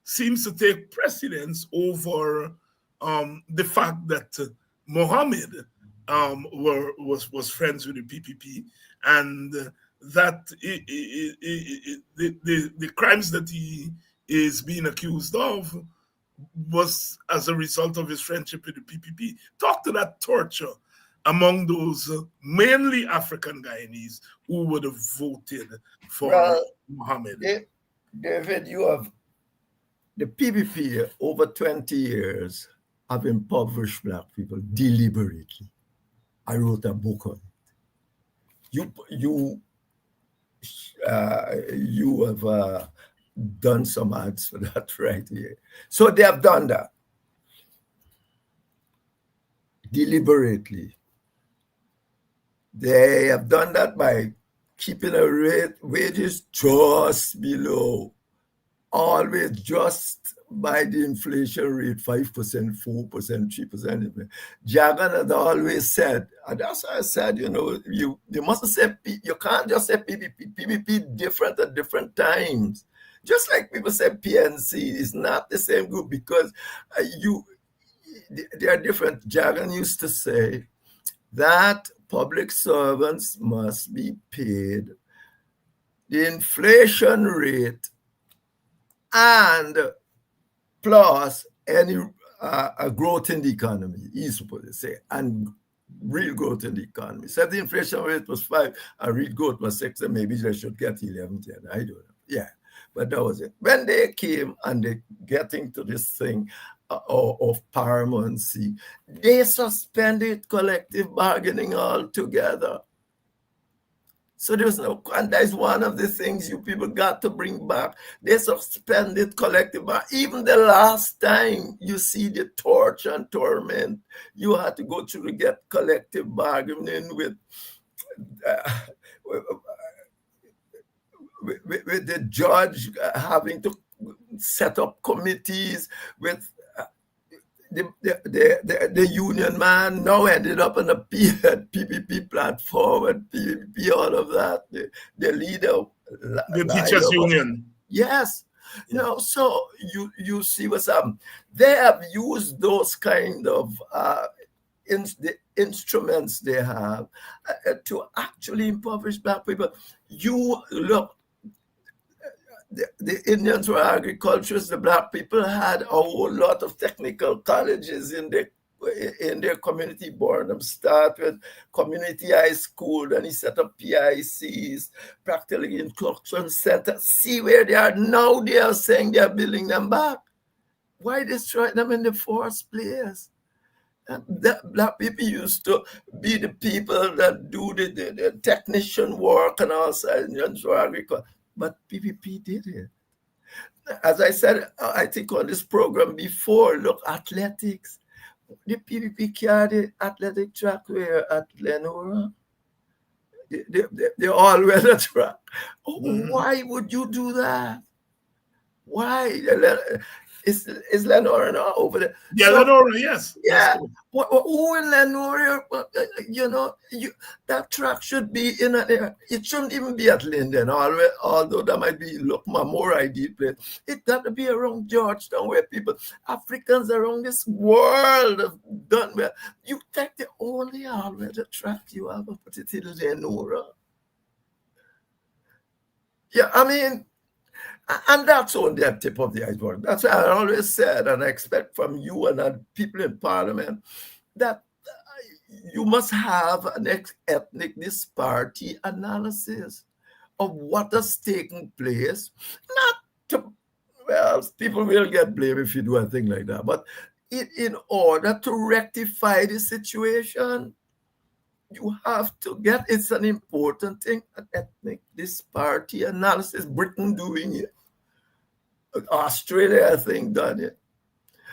seems to take precedence over the fact that Mohammed was friends with the PPP, and that the crimes that he is being accused of was as a result of his friendship with the PPP. Talk to that torture among those mainly African Guyanese who would have voted for Mohammed. David, you have The PPP over 20 years have impoverished black people deliberately. I wrote a book on it. You have done some ads for that right here. So they have done that deliberately. They have done that by keeping a rate wages just below, always just by the inflation rate, 5%, 4%, 3%. Jagan had always said, and that's why I said, you mustn't say, you can't just say PPP. PPP different at different times. Just like people say PNC is not the same group because they are different. Jagan used to say that public servants must be paid the inflation rate and plus any a growth in the economy, he's supposed to say, and real growth in the economy. So if the inflation rate was 5 and real growth was 6, then maybe they should get 11, 10. I don't know. Yeah, but that was it. When they came and they getting to this thing of paramountcy, they suspended collective bargaining altogether. So there's no, and that's one of the things you people got to bring back. They suspended collective bargaining. Even the last time you see the torture and torment, you had to go through to get collective bargaining with the judge having to set up committees with the union man now ended up on a PPP platform and PPP, all of that. The leader, the teachers union. Yes. So you see what's happening. They have used those kind of the instruments they have to actually impoverish black people. You look, the Indians were agriculturists. The black people had a whole lot of technical colleges in their community. Burnham start with community high school, then he set up PICs, practical instruction center. See where they are now. They are saying they are building them back. Why destroy them in the first place? Black people used to be the people that do the technician work and all sides for agriculture. But PPP did it. As I said, I think on this program before, look, athletics. The PPP carried the athletic track where at Lenora. They all weather track. Why would you do that? Why? Is Lenora now over there? Yeah, so, Lenora, yes. Yeah. Who in Lenora? That track should be in an. It shouldn't even be at Linden, although that might be more ideal place. It got to be around Georgetown, where Africans around this world have done well. You take the only all-weather track you have and put it in Lenora. Yeah, I mean. And that's only the tip of the iceberg. That's why I always said, and I expect from you and people in Parliament, that you must have an ethnic disparity analysis of what has taken place. People will get blamed if you do a thing like that, but in order to rectify the situation, you have to get, it's an important thing, an ethnic disparity analysis. Britain doing it. Australia, I think, done it.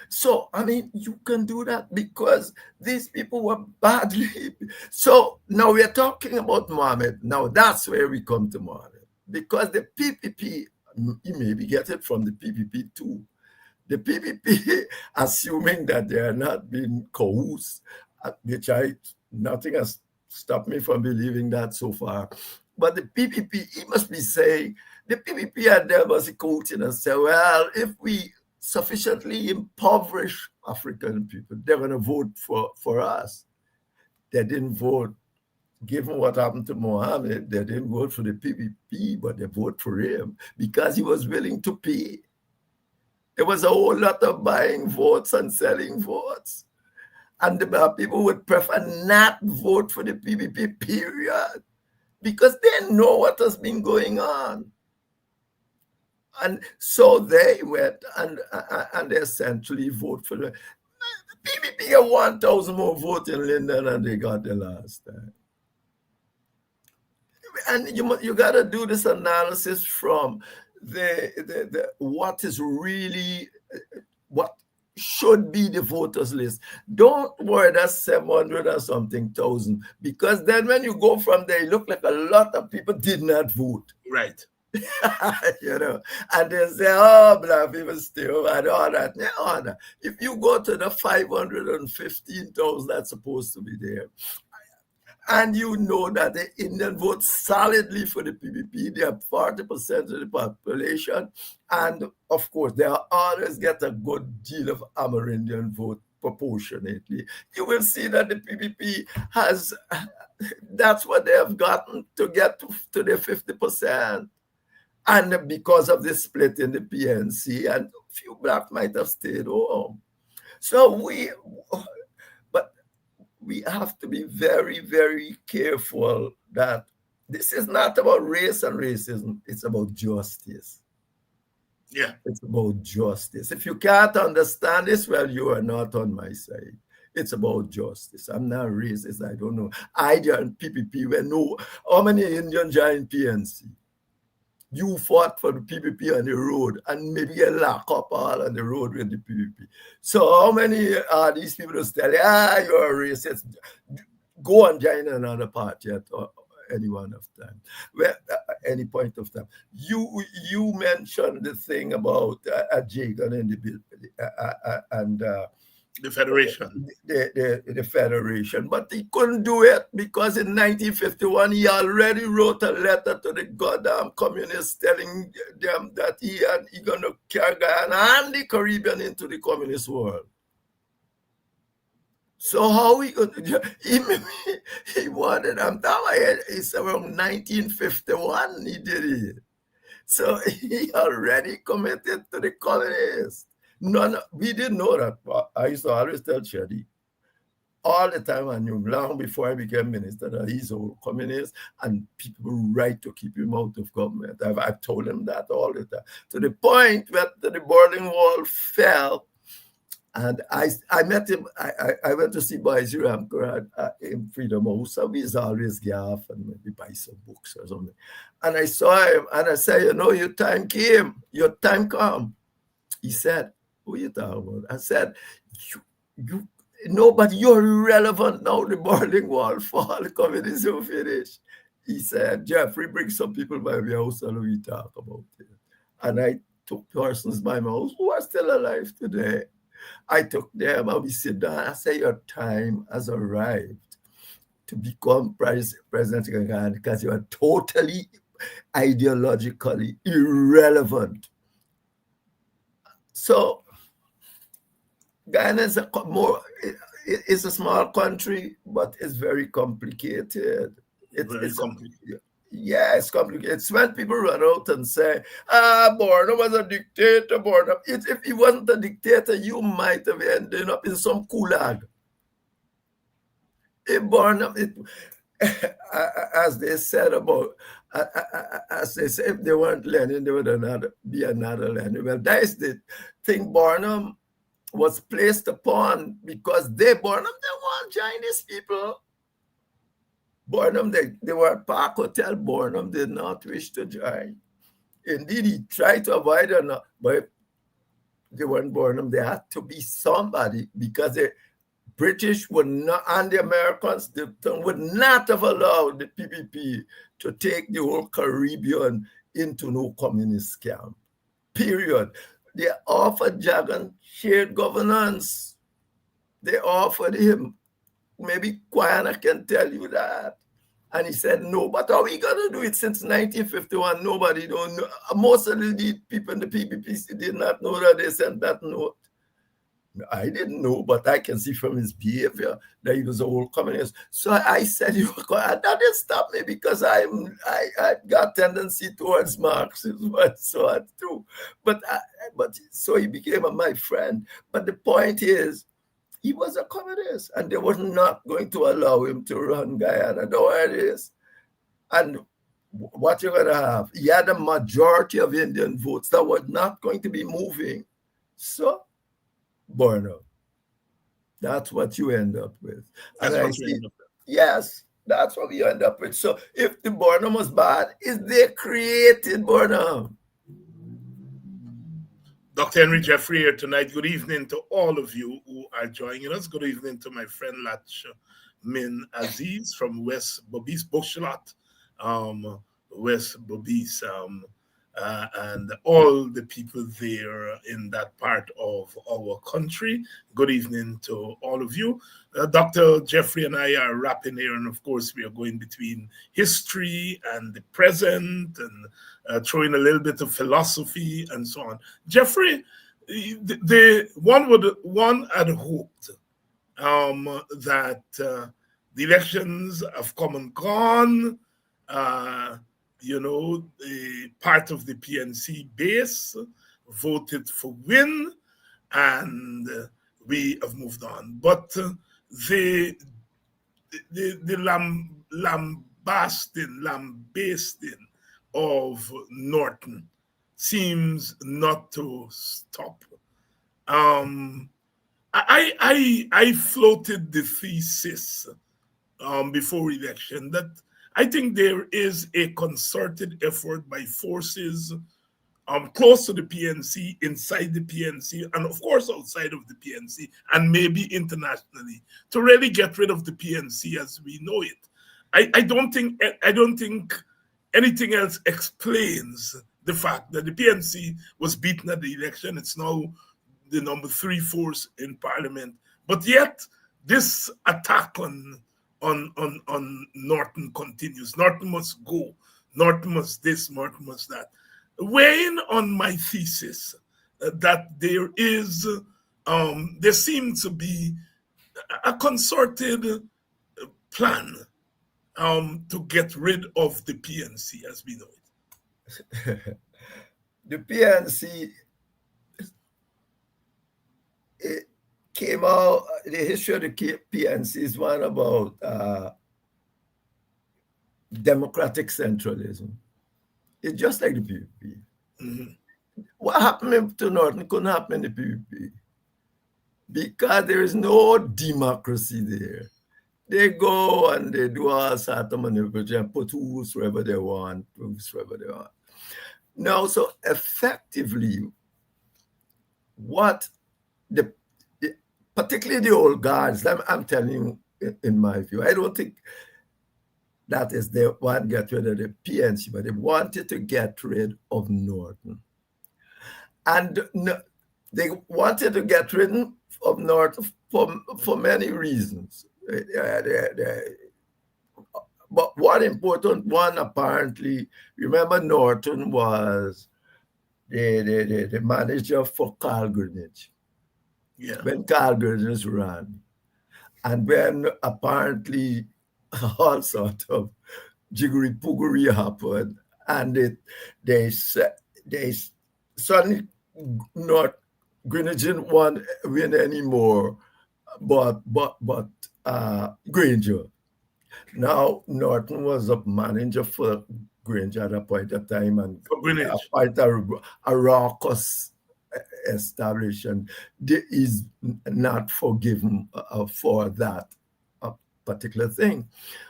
So, I mean, you can do that because these people were badly. So now we are talking about Mohammed. Now that's where we come to Mohammed. Because the PPP, you maybe get it from the PPP too. The PPP, assuming that they are not being coerced, which nothing has stopped me from believing that so far. But the PPP, he must be saying, the PPP had them as a quoting and say, well, if we sufficiently impoverish African people, they're going to vote for us. They didn't vote, given what happened to Mohammed, they didn't vote for the PPP, but they voted for him because he was willing to pay. There was a whole lot of buying votes and selling votes. And the people would prefer not vote for the PPP, period, because they know what has been going on. And so they went and they essentially vote for the PPP got 1,000 more votes in Linden than they got the last time. And you got to do this analysis from the what is really what should be the voters list. Don't worry, that's 700 or something thousand, because then when you go from there, it look like a lot of people did not vote. Right. And they say, oh, black people still and all that. No. If you go to the 515,000 that's supposed to be there, and you know that the Indian vote solidly for the PPP, they have 40% of the population, and of course, they always get a good deal of Amerindian vote proportionately. You will see that the PPP has, that's what they have gotten to get to the 50%. And because of the split in the PNC, and a few black might have stayed home. So we have to be very, very careful that this is not about race and racism. It's about justice. Yeah. It's about justice. If you can't understand this, well, you are not on my side. It's about justice. I'm not racist. I don't know. I joined PPP when how many Indians joined PNC? You fought for the PPP on the road and maybe get locked up all on the road with the PPP. So how many are these people who tell you, you're a racist? Go and join another party at any one of time, any point of time. You mentioned the thing about Jagan and the Federation. The Federation. But he couldn't do it because in 1951, he already wrote a letter to the goddamn communists telling them that he going to carry Guyana and the Caribbean into the communist world. So how he going to he wanted them down. It's around 1951 he did it. So he already committed to the communists. We didn't know that. I used to always tell Shadi all the time, I knew long before I became minister that he's a communist and people right to keep him out of government. I've told him that all the time. To the point where the Berlin Wall fell, and I met him. I went to see Boise Ramkar in Freedom House. So he's always gaff and maybe buy some books or something. And I saw him and I said, your time came. Your time come. He said, what are you talking about? I said, but you're irrelevant now. The Berlin Wall fall, communism finish. He said, Jeffrey, bring some people by my house and we talk about it. And I took persons by my house who are still alive today. I took them and we sit down. I say, your time has arrived to become President of Ghana because you are totally ideologically irrelevant. So Guyana is it's a small country, but it's very complicated. It's complicated. Yeah, it's complicated. It's when people run out and say, Borno was a dictator, Borno. If he wasn't a dictator, you might have ended up in some gulag. As they said about, as they say, if they weren't Lenin, there would be another Lenin. Well, that is the thing Barnum was placed upon because Barnum, they want Chinese people. Barnum, they were at Park Hotel. Barnum did not wish to join. Indeed, he tried to avoid it, but they weren't Barnum. There had to be somebody because the British would not, and the Americans would not have allowed the PPP to take the whole Caribbean into no communist camp. Period. They offered Jagan shared governance. They offered him. Maybe Guyana can tell you that. And he said, no, but how are we going to do it since 1951? Nobody don't know. Most of the people in the PPP did not know that they sent that note. I didn't know, but I can see from his behavior that he was a whole communist. So I said, that didn't stop me because I got tendency towards Marxism and so on too. But so he became my friend. But the point is, he was a communist, and they were not going to allow him to run Guyana. The way it is. And what you're going to have, you had a majority of Indian votes that were not going to be moving. So, Borno, that's what you end up with. That's And I what you see, end up with. yes, that's what you end up with. So, if the Borno was bad, is they created Borno? Dr. Henry Jeffrey here tonight. Good evening to all of you who are joining us. Good evening to my friend Lach Min Aziz from West Bobis Boshalat, West Bobis, and all the people there in that part of our country. Good evening to all of you. Dr. Jeffrey and I are wrapping here, and of course, we are going between history and the present and throwing a little bit of philosophy and so on. Jeffrey, one had hoped that the elections have come and gone. The part of the PNC base voted for win, and we have moved on. But the lambasting of Norton seems not to stop. I floated the thesis before election that I think there is a concerted effort by forces close to the PNC, inside the PNC, and of course outside of the PNC, and maybe internationally, to really get rid of the PNC as we know it. I don't think anything else explains the fact that the PNC was beaten at the election. It's now the number 3 force in parliament, but yet this attack on Norton continues. Norton must go. Norton must this. Norton must that. Weighing on my thesis that there seems to be a concerted plan to get rid of the PNC as we know it. The PNC, it came out, the history of the PNC is one about democratic centralism. It's just like the PPP. Mm-hmm. What happened to Norton couldn't happen in the PPP because there is no democracy there. They go and they do all sorts of maneuvers and put whoever they want. Now, so effectively, what particularly the old guards, I'm telling you, in my view, I don't think that is they want to get rid of the PNC, but they wanted to get rid of Norton. And they wanted to get rid of Norton for many reasons. But one important one, apparently, remember Norton was the manager for Carl Greenwich. Yeah. When Carl Greenwich ran. And when apparently all sort of jiggery-poogery happened, and they suddenly not Greenwich didn't want to win anymore, but Granger. Now Norton was a manager for Granger at a point of time, and quite a raucous establishment. There is not forgiven for that particular thing.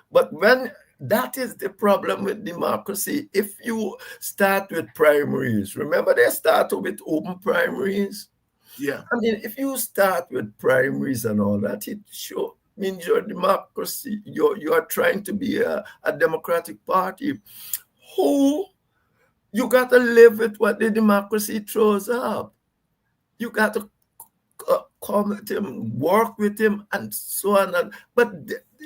But when that is the problem with democracy, if you start with primaries, remember they started with open primaries? Yeah. I mean, if you start with primaries and all that, it sure means your democracy, you are trying to be a democratic party. You got to live with what the democracy throws up. You got to come with him, work with him, and so on. But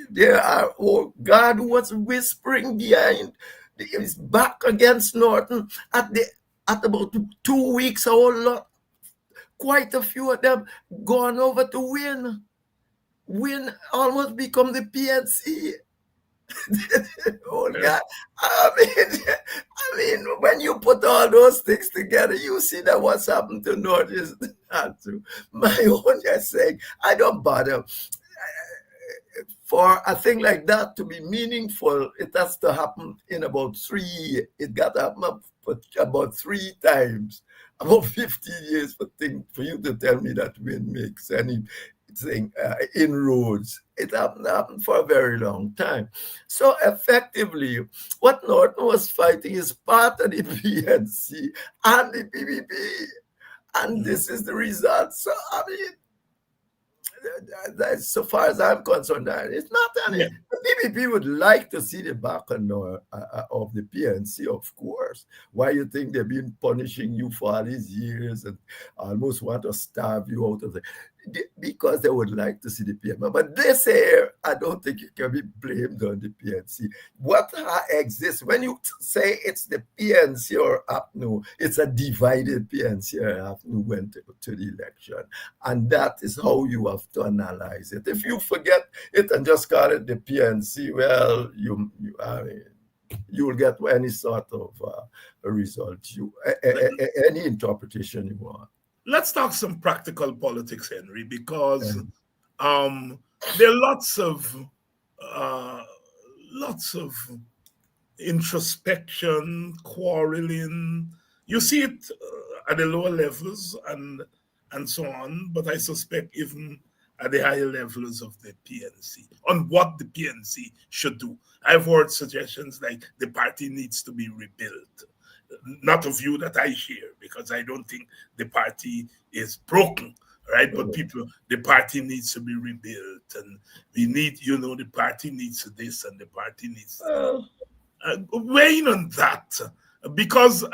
there are, God was whispering behind. He's back against Norton at about 2 weeks. Quite a few of them gone over to win almost become the PNC. Oh God! I mean, when you put all those things together, you see that what's happened to North is not true. My own just saying, I don't bother. for a thing like that to be meaningful, it has to happen in about 3 years. It got to happen about 3 times, about 15 years for you to tell me that wind makes anything inroads. It happened for a very long time. So effectively, what Norton was fighting is part of the PNC and the PPP. And this is the result. So, I mean, that's, so far as I'm concerned, it's not any. Yeah. The PPP would like to see the back end of the PNC, of course. Why you think they've been punishing you for all these years and almost want to starve you out of it? Because they would like to see the PNC. But this here, I don't think it can be blamed on the PNC. What exists, when you say it's the PNC or APNU, it's a divided PNC or APNU went to the election. And that is how you have to analyze it. If you forget it and just call it the PNC, well, you will get any sort of a result, any interpretation you want. Let's talk some practical politics, Henry, because there are lots of introspection, quarreling. You see it at the lower levels and so on, but I suspect even at the higher levels of the PNC on what the PNC should do. I've heard suggestions like the party needs to be rebuilt. Not a view that I share, because I don't think the party is broken, right? But the party needs to be rebuilt, and we need, the party needs this and the party needs weigh in on that, because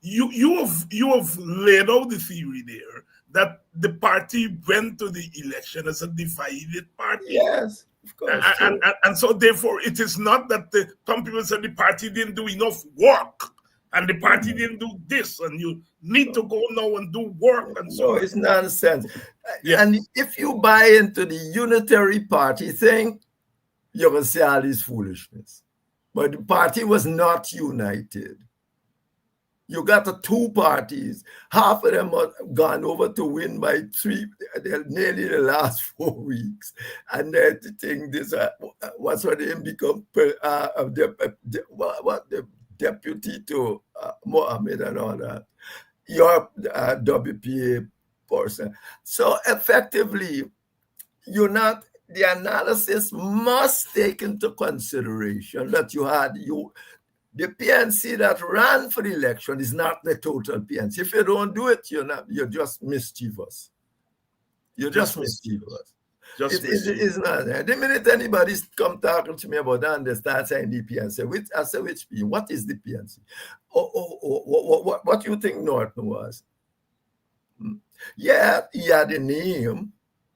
you have laid out the theory there that the party went to the election as a divided party. Yes. Of course, and so therefore it is not that some people said the party didn't do enough work and the party didn't do this, and you need to go now and do work and so on. No, it's nonsense. Yeah. And if you buy into the unitary party thing, you're going to see all this foolishness. But the party was not united. You got the 2 parties. Half of them have gone over to win by 3, nearly the last 4 weeks. And then the thing, this what's her name become the deputy to Mohammed and all that. Your WPA person. So effectively, the analysis must take into consideration that the PNC that ran for the election is not the total PNC. If you don't do it, you're just mischievous. You're just mischievous. It's not there. The minute anybody come talking to me about that and they start saying the PNC, I say, which PNC? What is the PNC? What do you think Norton was? Yeah, he had a name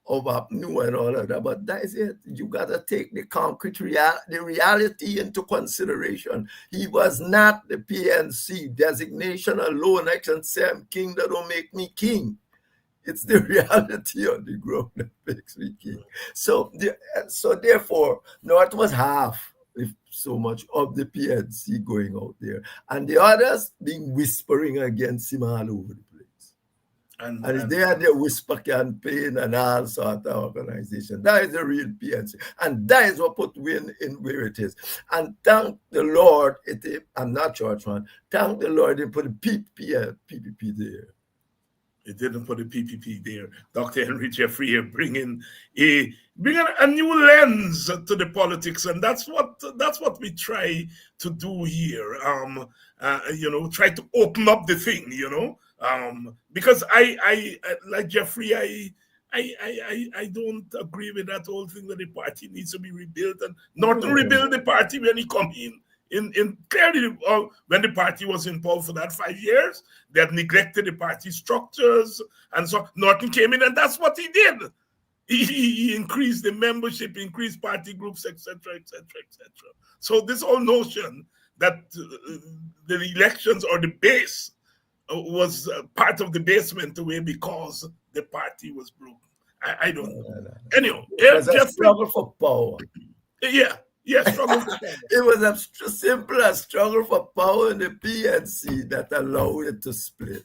of APNU and all of that, but that is it. You got to take the concrete reality into consideration. He was not the PNC designation alone. I can say I'm king, that don't make me king. It's the reality on the ground that makes me king. So therefore, North was half, if so much, of the PNC going out there, and the others being whispering against him all over the place. And they had their whisper campaign and all sort of organization. That is the real PNC, and that is what put Win in where it is. And thank the Lord, I'm not churchman. Thank the Lord they put the PPP there. It didn't put the PPP there. Dr. Henry Jeffrey here bringing a new lens to the politics, and that's what we try to do here. Try to open up the thing, because I like Jeffrey, I don't agree with that whole thing that the party needs to be rebuilt, and not to rebuild the party when he come in. In clearly, when the party was in power for that 5 years, they had neglected the party structures, and so Norton came in, and that's what he did. He increased the membership, increased party groups, etc., etc., etc. So this whole notion that the elections or the base was part of the basement away because the party was broken. I don't know. No. Anyway, it was a struggle for power. Yeah. Yes, struggle for power. It was a simple as struggle for power in the PNC that allowed it to split.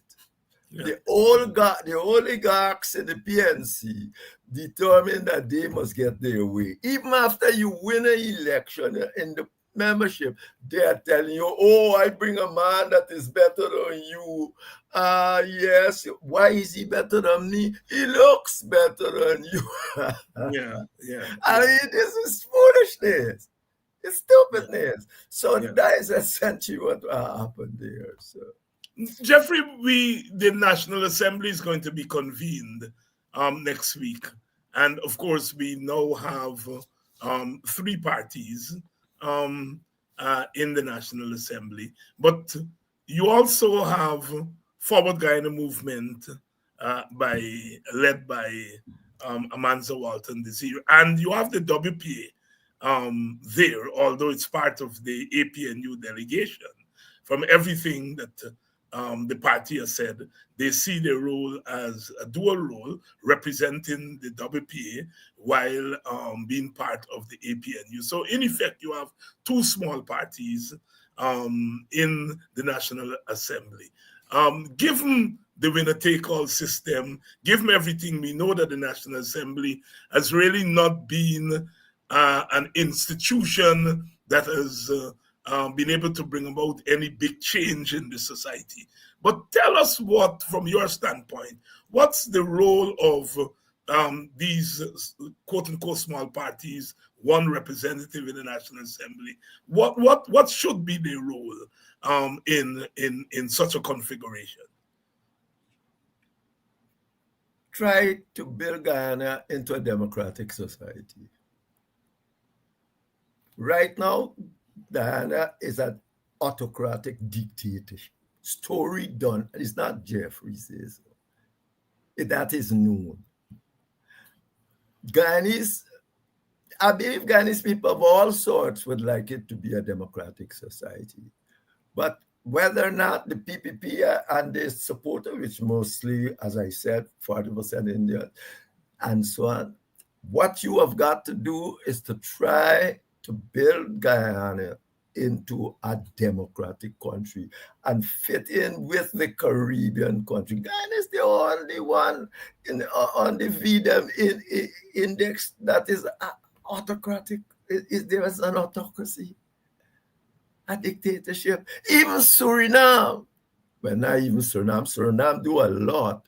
The oligarchs in the PNC determined that they must get their way. Even after you win an election in the membership, they are telling you, oh, I bring a man that is better than you. Yes, why is he better than me? He looks better than you. I mean, this is foolishness. It's stupidness. So that is essentially what happened there. So, Jeffrey, the National Assembly is going to be convened next week. And of course, we now have 3 parties in the National Assembly. But you also have Forward Guyana Movement led by Amanza Walton Desir. And you have the WPA there, although it's part of the APNU delegation. From everything that the party has said, they see their role as a dual role, representing the WPA while being part of the APNU. So in effect, you have 2 small parties in the National Assembly. Given the winner-take-all system, given everything, we know that the National Assembly has really not been an institution that has been able to bring about any big change in the society. But tell us what, from your standpoint, what's the role of these quote-unquote small parties, one representative in the National Assembly? What should be their role in such a configuration? Try to build Guyana into a democratic society. Right now, Guyana is an autocratic dictatorship. Story done. It's not Jeffrey says so. That is known. Guyanese, I believe Guyanese people of all sorts would like it to be a democratic society. But whether or not the PPP and the supporter, which mostly, as I said, 40% Indian, and so on, what you have got to do is to try to build Guyana into a democratic country and fit in with the Caribbean country. Guyana is the only one on the VDM index that is autocratic. There is an autocracy, a dictatorship. Even Suriname, well, not even Suriname. Suriname do a lot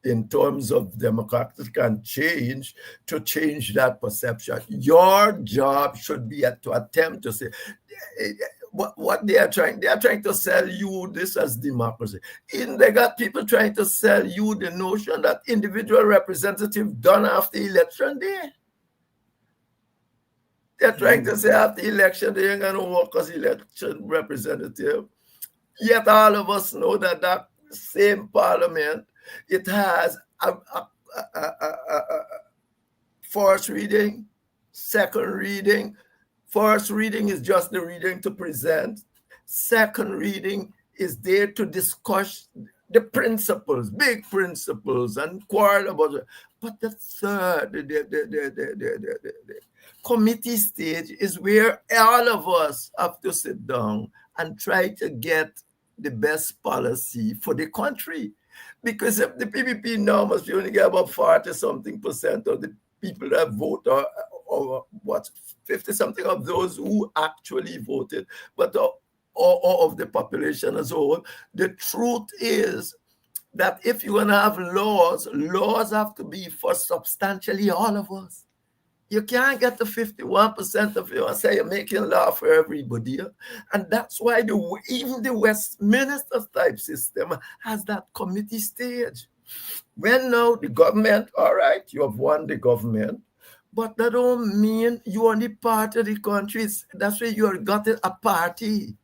in terms of democratic and change to change that perception. Your job should be to attempt to say what they are trying to sell you this as democracy. They got people trying to sell you the notion that individual representative done after election day. They're trying to say after election they ain't gonna work as election representative. Yet all of us know that that same parliament, it has a first reading, second reading. First reading is just the reading to present. Second reading is there to discuss the principles, big principles, and quarrel about it. But the third, the committee stage is where all of us have to sit down and try to get the best policy for the country. Because if the PPP now must only get about 40-something% of the people that vote, or what, 50-something of those who actually voted, but or of the population as a whole. The truth is that if you're going to have laws have to be for substantially all of us. You can't get the 51% of you and say you're making law for everybody. And that's why even the Westminster type system has that committee stage. When now the government, all right, you have won the government, but that don't mean you're only part of the country. That's why you got a party.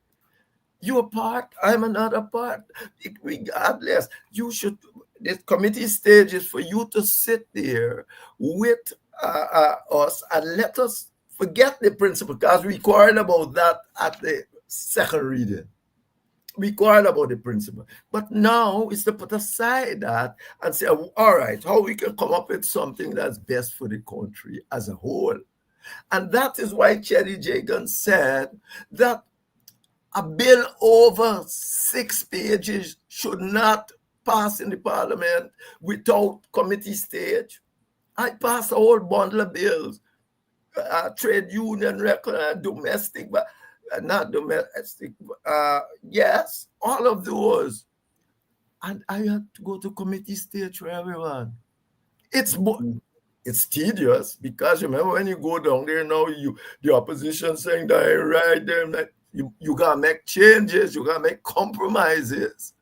You're part, I'm another part. Regardless, you should, the committee stage is for you to sit there with us and let us forget the principle, because we quarreled about that at the second reading. We quarreled about the principle. But now is to put aside that and say, all right, how we can come up with something that's best for the country as a whole. And that is why Cherry Jagan said that a bill over 6 pages should not passed in the parliament without committee stage. I passed a whole bundle of bills, trade union record, domestic, but not domestic. Yes, all of those. And I had to go to committee stage for everyone. It's tedious because remember when you go down there now, the opposition saying that right there that you gotta make changes, you gotta make compromises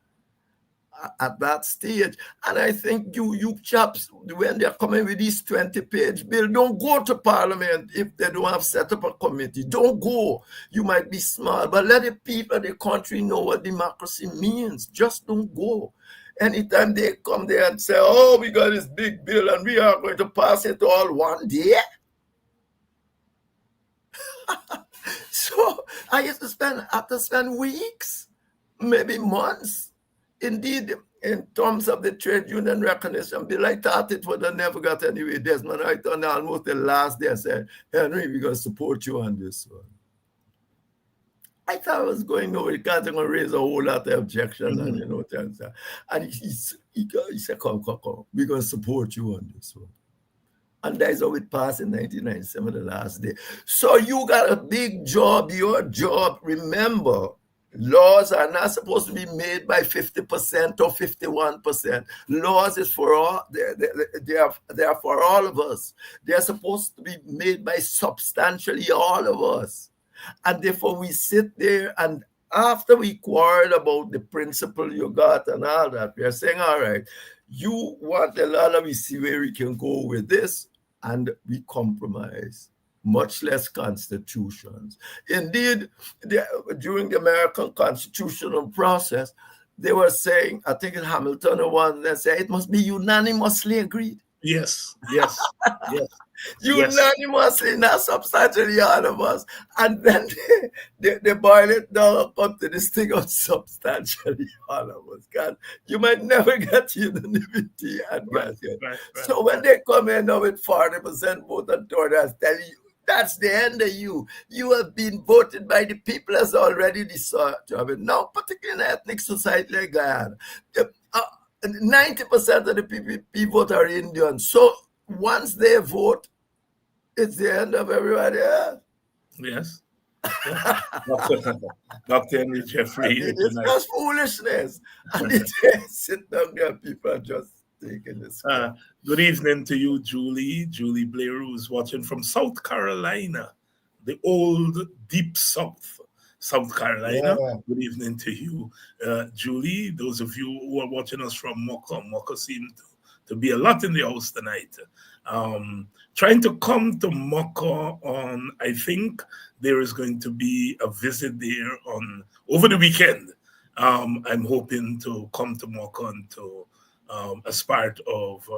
at that stage. And I think you chaps, when they're coming with this 20-page bill, don't go to parliament if they don't have set up a committee. Don't go. You might be small, but let the people of the country know what democracy means. Just don't go. Anytime they come there and say, oh, we got this big bill and we are going to pass it all one day. So I used to have to spend weeks, maybe months. Indeed, in terms of the trade union recognition bill, I thought it would have never got anywhere. Desmond, I thought almost the last day I said, Henry, we're going to support you on this one. I thought I was going over because they're going to raise a whole lot of objections and things. And he said, come, we're going to support you on this one. And that's how it passed in 1997, the last day. So you got a big job, your job. Remember, laws are not supposed to be made by 50% or 51%. Laws is for all, they are for all of us. They're supposed to be made by substantially all of us. And therefore we sit there, and after we quarrel about the principle you got and all that, we are saying, all right, you want a lot of, we see where we can go with this, and we compromise, much less constitutions. Indeed, during the American constitutional process, they were saying, I think in Hamilton or one, they say it must be unanimously agreed. Yes. Unanimously, not substantially all of us. And then they boil it down, come to this thing of substantially all of us. God, you might never get unanimity. Right. So when they come in now with 40% vote and Tories, tell you, that's the end of you. You have been voted by the people as already decided. Now, particularly in an ethnic society like Guyana, 90% of the PPP vote are Indian. So once they vote, it's the end of everybody else. Yes. Dr. Henry Jeffrey. It's just foolishness. And they sit down there, people are just taking this. Good evening to you, Julie. Julie Blair, who's watching from South Carolina, the old deep South Carolina. Yeah. Good evening to you, Julie. Those of you who are watching us from Mocha seem to be a lot in the house tonight. Trying to come to Mocha on, I think there is going to be a visit there over the weekend. I'm hoping to come to Mocha and to as part of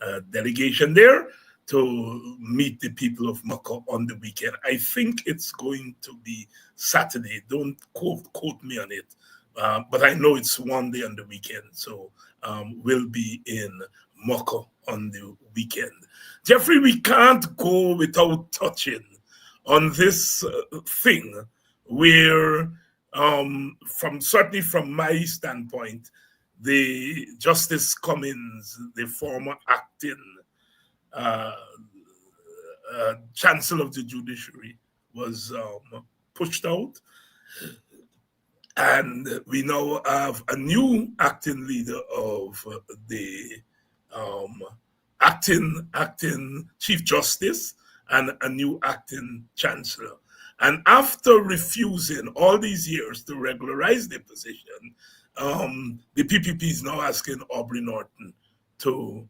a delegation there to meet the people of Mocha on the weekend. I think it's going to be Saturday. Don't quote me on it, but I know it's one day on the weekend. So we'll be in Mocha on the weekend. Jeffrey, we can't go without touching on this thing where, certainly from my standpoint, the Justice Cummins, the former acting Chancellor of the Judiciary, was pushed out. And we now have a new acting leader of the acting Chief Justice and a new acting Chancellor. And after refusing all these years to regularize their position, the PPP is now asking Aubrey Norton to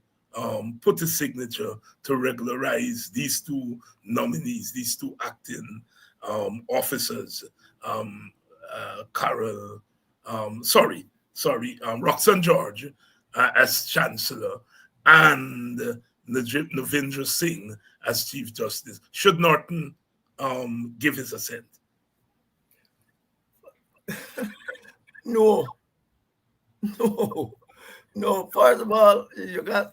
put a signature to regularize these two nominees, these two acting officers, Roxanne George as Chancellor and Navindra Singh as Chief Justice. Should Norton give his assent? No. First of all, you got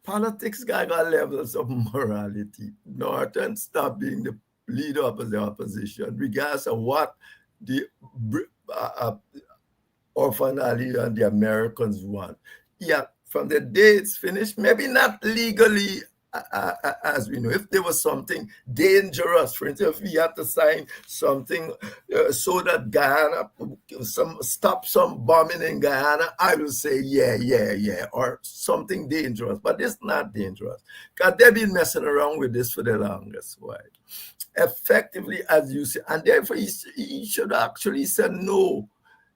politics got levels of morality. Norton stopped being the leader of the opposition, regardless of what the or finally and the Americans want. Yeah, from the day it's finished, maybe not legally as we know. If there was something dangerous, for instance, if we had to sign something so that Guyana, stop some bombing in Guyana, I will say yeah, or something dangerous. But it's not dangerous because they've been messing around with this for the longest while. Effectively, as you say, and therefore he should actually say no.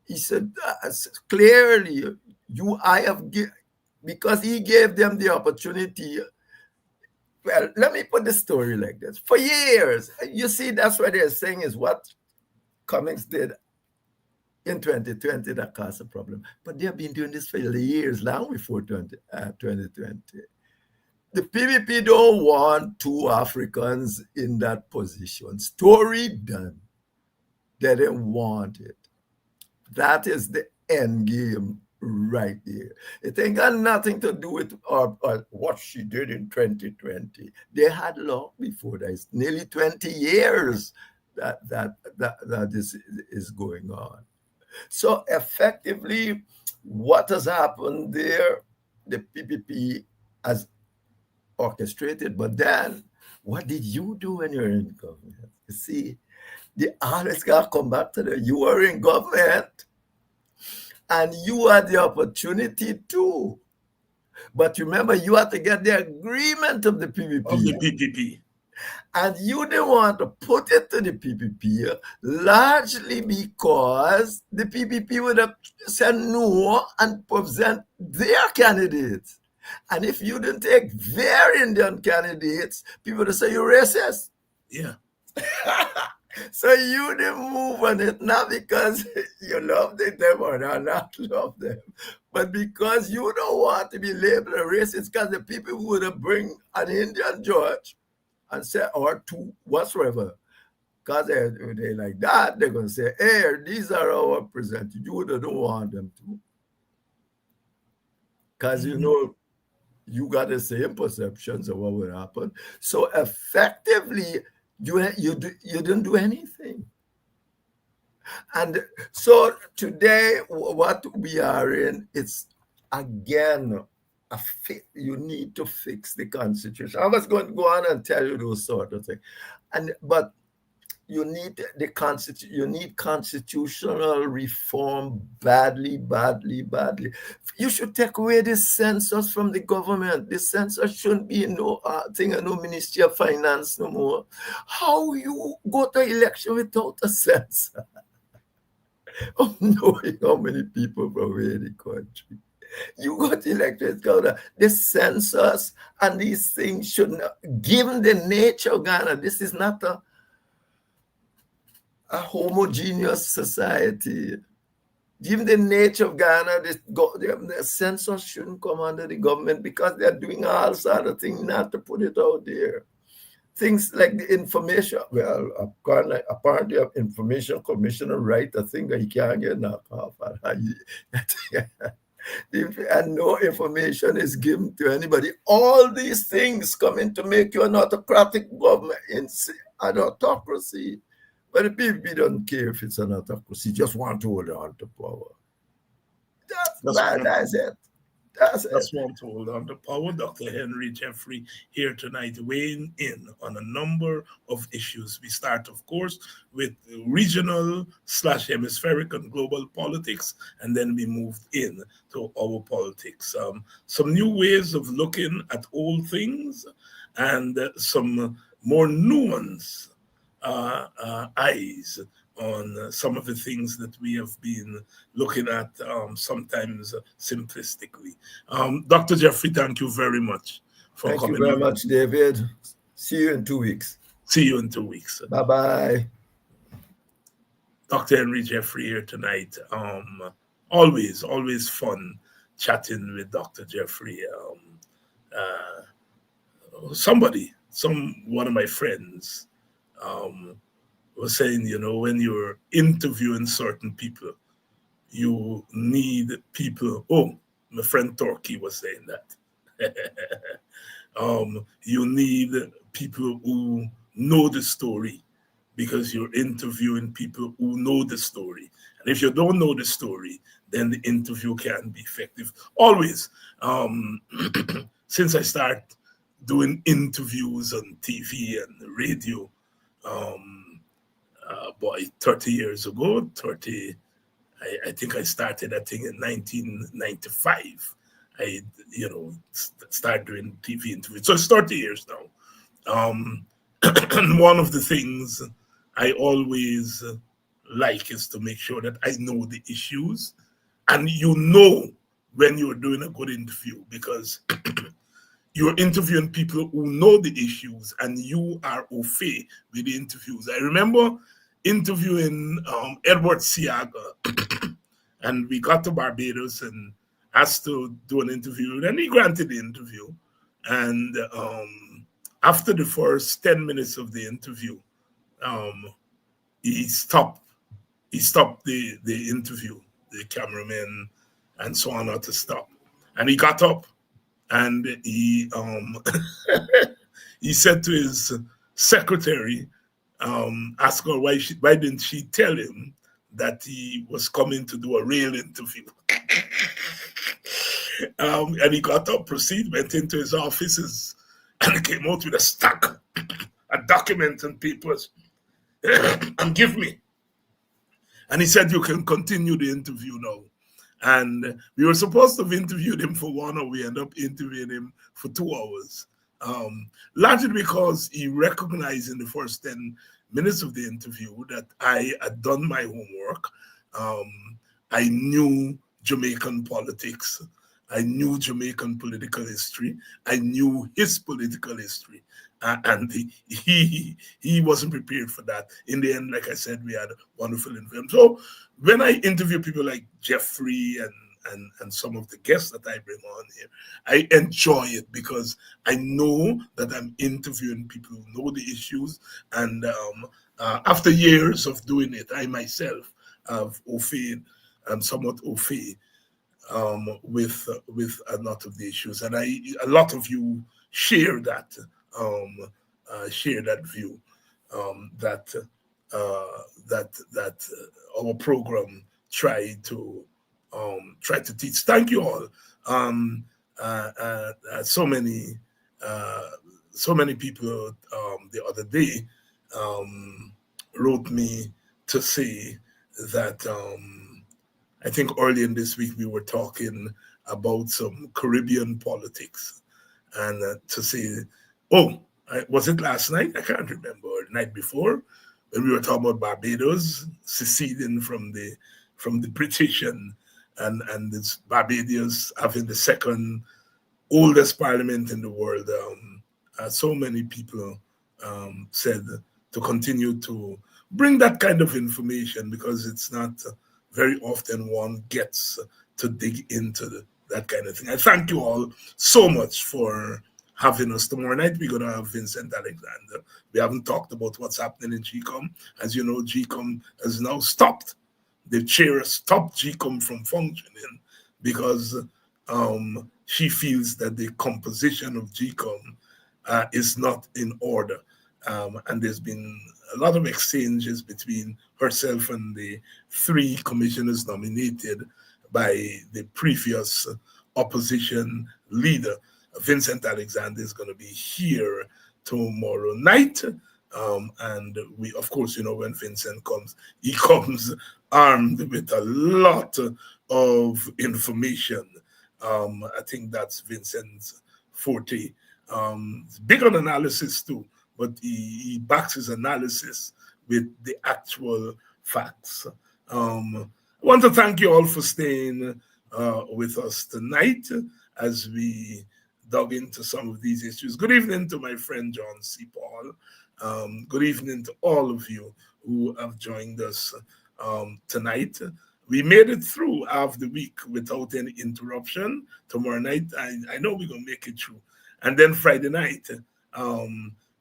He said clearly, I have because he gave them the opportunity. Well, let me put the story like this. For years, you see, that's what they're saying is what Cummings did in 2020 that caused a problem. But they've been doing this for years, long before 2020. The PPP don't want two Africans in that position. Story done. They didn't want it. That is the end game right there. It ain't got nothing to do with what she did in 2020. They had long before that. It's nearly 20 years that this is going on. So effectively, what has happened there, the PPP has orchestrated, but then what did you do when you're in government? You see, the always got to come back to you were in government and you had the opportunity too. But remember, you had to get the agreement of the PPP. Of the PPP. And you didn't want to put it to the PPP, largely because the PPP would have said no and present their candidates. And if you didn't take their Indian candidates, people would say you're racist. Yeah. So you didn't move on it, not because you loved them or not love them, but because you don't want to be labeled a racist, because the people would have bring an Indian judge and say, or two, whatsoever, because they like that, they're going to say, hey, these are our representatives. You don't want them to. Because you know, you got the same perceptions of what would happen. So effectively, you didn't do anything. And so today, what we are in, it's again, you need to fix the Constitution. I was going to go on and tell you those sort of things. But you need you need constitutional reform badly. You should take away the census from the government. The census shouldn't be no thing, no Ministry of Finance no more. How you go to election without a census? Oh, knowing how many people from away the country. You got elected, the census and these things shouldn't, given the nature of Ghana, this is not a homogeneous society. Given the nature of Ghana, the census shouldn't come under the government because they're doing all sorts of things not to put it out there. Things like the information, well, apparently information commissioner write a thing that he can't get knocked off. And no information is given to anybody. All these things come in to make you an autocratic government, an autocracy. But the people don't care if it's an autocracy, just want to hold on to power. That's it. That's one to hold on to power. Dr. Henry Jeffrey here tonight, weighing in on a number of issues. We start, of course, with regional / hemispheric and global politics, and then we moved in to our politics. Some new ways of looking at old things and some more nuanced eyes on some of the things that we have been looking at, sometimes simplistically. Dr. Jeffrey, thank you very much for coming. Thank you very much, David. See you in 2 weeks. See you in 2 weeks. Bye-bye. Dr. Henry Jeffrey here tonight. Always fun chatting with Dr. Jeffrey. One of my friends, was saying, when you're interviewing certain people, you need people. Oh, my friend Torquay was saying that. You need people who know the story because you're interviewing people who know the story. And if you don't know the story, then the interview can be effective. Always, since I start doing interviews on TV and radio, boy, 30 years ago, 30, I think I started, I think in 1995. I, started doing TV interviews. So it's 30 years now. And one of the things I always like is to make sure that I know the issues, and when you're doing a good interview, because you're interviewing people who know the issues and you are au fait with the interviews. I remember interviewing Edward Siaga, and we got to Barbados and asked to do an interview, and he granted the interview. And after the first 10 minutes of the interview, he stopped the interview, the cameraman and so on, to stop. And he got up and he he said to his secretary, ask her why didn't she tell him that he was coming to do a real interview. And he got up, went into his offices, and came out with a stack of documents and papers and give me. And he said, you can continue the interview now. And we were supposed to have interviewed him for 1 hour. We ended up interviewing him for 2 hours. Largely because he recognized in the first 10 minutes of the interview that I had done my homework. I knew Jamaican politics. I knew Jamaican political history. I knew his political history. And he wasn't prepared for that. In the end, like I said, we had a wonderful interview. So when I interview people like Jeffrey and some of the guests that I bring on here, I enjoy it because I know that I'm interviewing people who know the issues. And after years of doing it, I myself have somewhat au fait with a lot of the issues, and a lot of you share that view, that our program try to teach. Thank you all. So many people the other day wrote me to say that I think early in this week we were talking about some Caribbean politics, and to say, was it last night? I can't remember, or the night before, when we were talking about Barbados seceding from the British, and it's Barbados having the second oldest parliament in the world. So many people said to continue to bring that kind of information, because it's not very often one gets to dig into that kind of thing. I thank you all so much for having us. Tomorrow night we're going to have Vincent Alexander. We haven't talked about what's happening in GCOM. As you know, GCOM has now stopped. The chair has stopped GCOM from functioning because she feels that the composition of GCOM is not in order. And there's been a lot of exchanges between herself and the 3 commissioners nominated by the previous opposition leader. Vincent Alexander is going to be here tomorrow night. And we, of course, when Vincent comes, he comes armed with a lot of information. I think that's Vincent's forte. Big on analysis too, but he backs his analysis with the actual facts. I want to thank you all for staying with us tonight as we dug into some of these issues. Good evening to my friend John C. Paul. Good evening to all of you who have joined us tonight. We made it through half the week without any interruption. Tomorrow night, I know we're going to make it through. And then Friday night,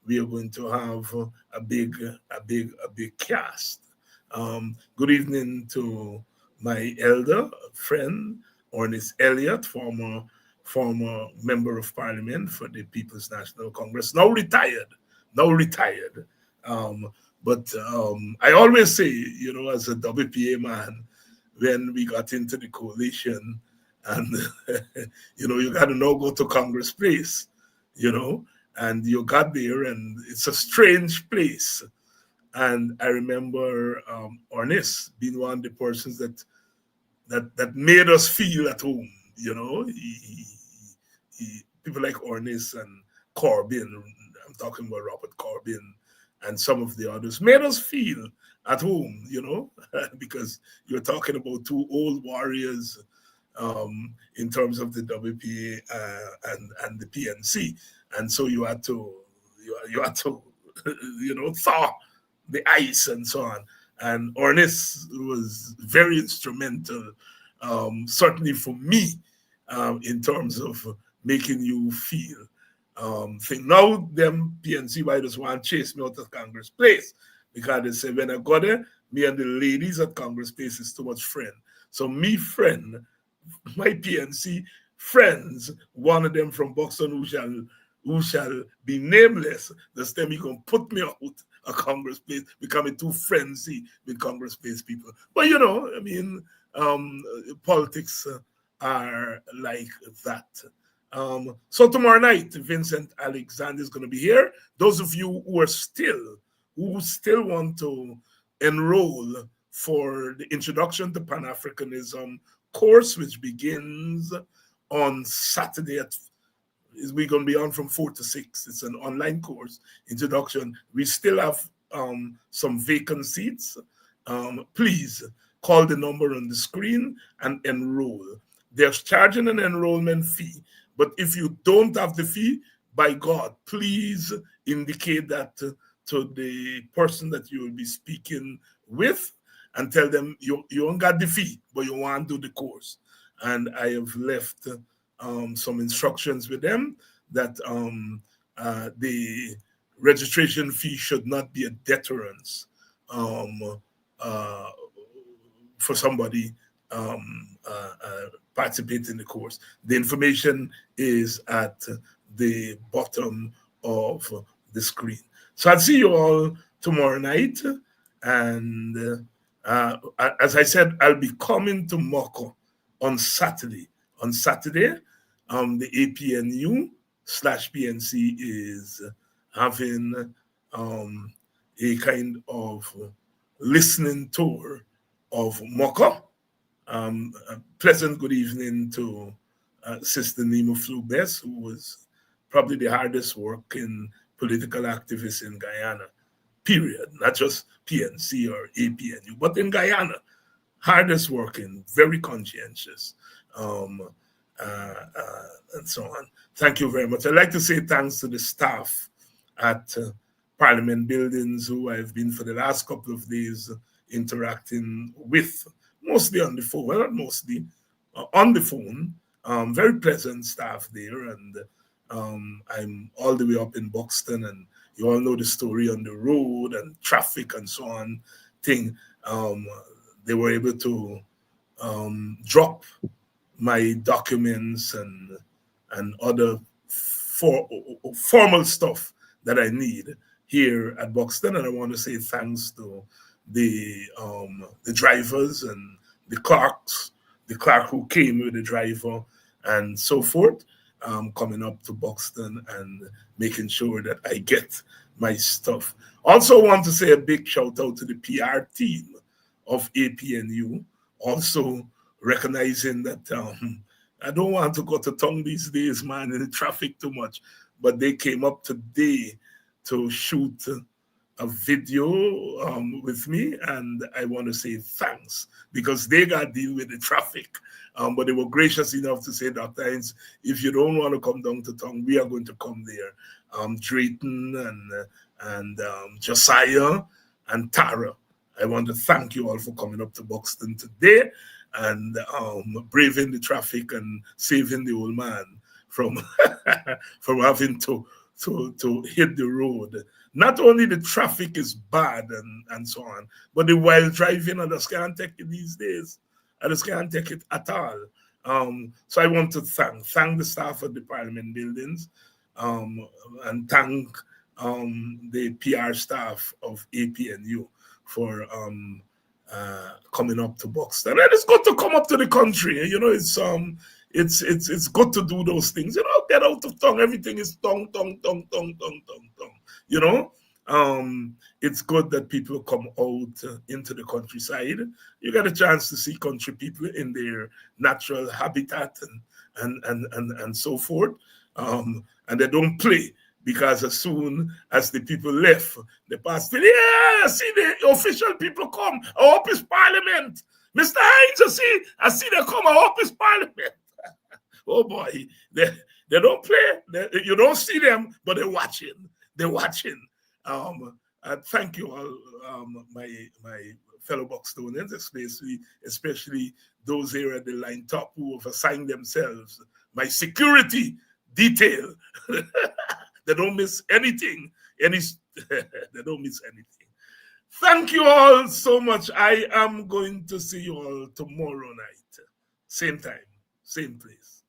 we are going to have a big cast. Good evening to my elder friend, Ernest Elliott, former member of parliament for the People's National Congress, now retired. But I always say, as a WPA man, when we got into the coalition, and you got to now go to Congress Place, and you got there, and it's a strange place. And I remember Ornis being one of the persons that made us feel at home. People like Ornis and Corbyn, I'm talking about Robert Corbyn, and some of the others made us feel at home, because you're talking about two old warriors in terms of the WPA and the PNC, and so you had to thaw the ice and so on. And Ornis was very instrumental, certainly for me, in terms of making you feel. Think now them PNC riders want to chase me out of Congress Place because they say when I go there, me and the ladies at Congress Place is too much friend. So me friend, my PNC friends, one of them from Buxton who shall be nameless, this time he gonna put me out of Congress Place, becoming too frenzy with Congress Place people. But politics are like that. So tomorrow night, Vincent Alexander is going to be here. Those of you who still want to enroll for the Introduction to Pan-Africanism course, which begins on Saturday we're going to be on from 4 to 6. It's an online course, introduction. We still have some vacant seats. Please call the number on the screen and enroll. They're charging an enrollment fee, but if you don't have the fee, by God, please indicate that to the person that you will be speaking with and tell them you don't got the fee, but you want to do the course. And I have left some instructions with them that the registration fee should not be a deterrence for somebody participating in the course. The information is at the bottom of the screen. So I'll see you all tomorrow night. And as I said, I'll be coming to Moko on Saturday. On Saturday, the APNU/PNC is having a kind of listening tour of Moko. A pleasant good evening to Sister Nima Flubes, who was probably the hardest working political activist in Guyana, period. Not just PNC or APNU, but in Guyana. Hardest working, very conscientious, and so on. Thank you very much. I'd like to say thanks to the staff at Parliament Buildings, who I've been for the last couple of days interacting with, mostly on the phone, well, not mostly, on the phone. Very pleasant staff there, and I'm all the way up in Buxton, and you all know the story on the road and traffic and so on thing. They were able to drop my documents and other formal stuff that I need here at Buxton, and I want to say thanks to the drivers and the clerks, the clerk who came with the driver and so forth, coming up to Buxton and making sure that I get my stuff. Also want to say a big shout out to the PR team of APNU, also recognizing that I don't want to go to town these days, man, in the traffic too much, but they came up today to shoot a video with me, and I want to say thanks because they got to deal with the traffic. But they were gracious enough to say, Dr. Hines, if you don't want to come down to town, we are going to come there. Drayton and Josiah and Tara, I want to thank you all for coming up to Buxton today and braving the traffic and saving the old man from from having to hit the road. Not only the traffic is bad and so on, but the while driving, I just can't take it these days. I just can't take it at all. So I want to thank the staff at the Parliament Buildings and thank the PR staff of APNU for coming up to Buxton. And it's good to come up to the country. It's good to do those things. Get out of tongue. Everything is tongue. It's good that people come out into the countryside. You get a chance to see country people in their natural habitat and so forth. And they don't play, because as soon as the people left, the pastor, see the official people come. I hope it's Parliament. Mr. Hines, I see they come. I hope it's Parliament. Oh boy, they don't play. You don't see them, but they're watching. They're watching. Thank you all, my fellow Buxtonians, especially those here at the line top who have assigned themselves my security detail. They don't miss anything. They don't miss anything. Thank you all so much. I am going to see you all tomorrow night. Same time, same place.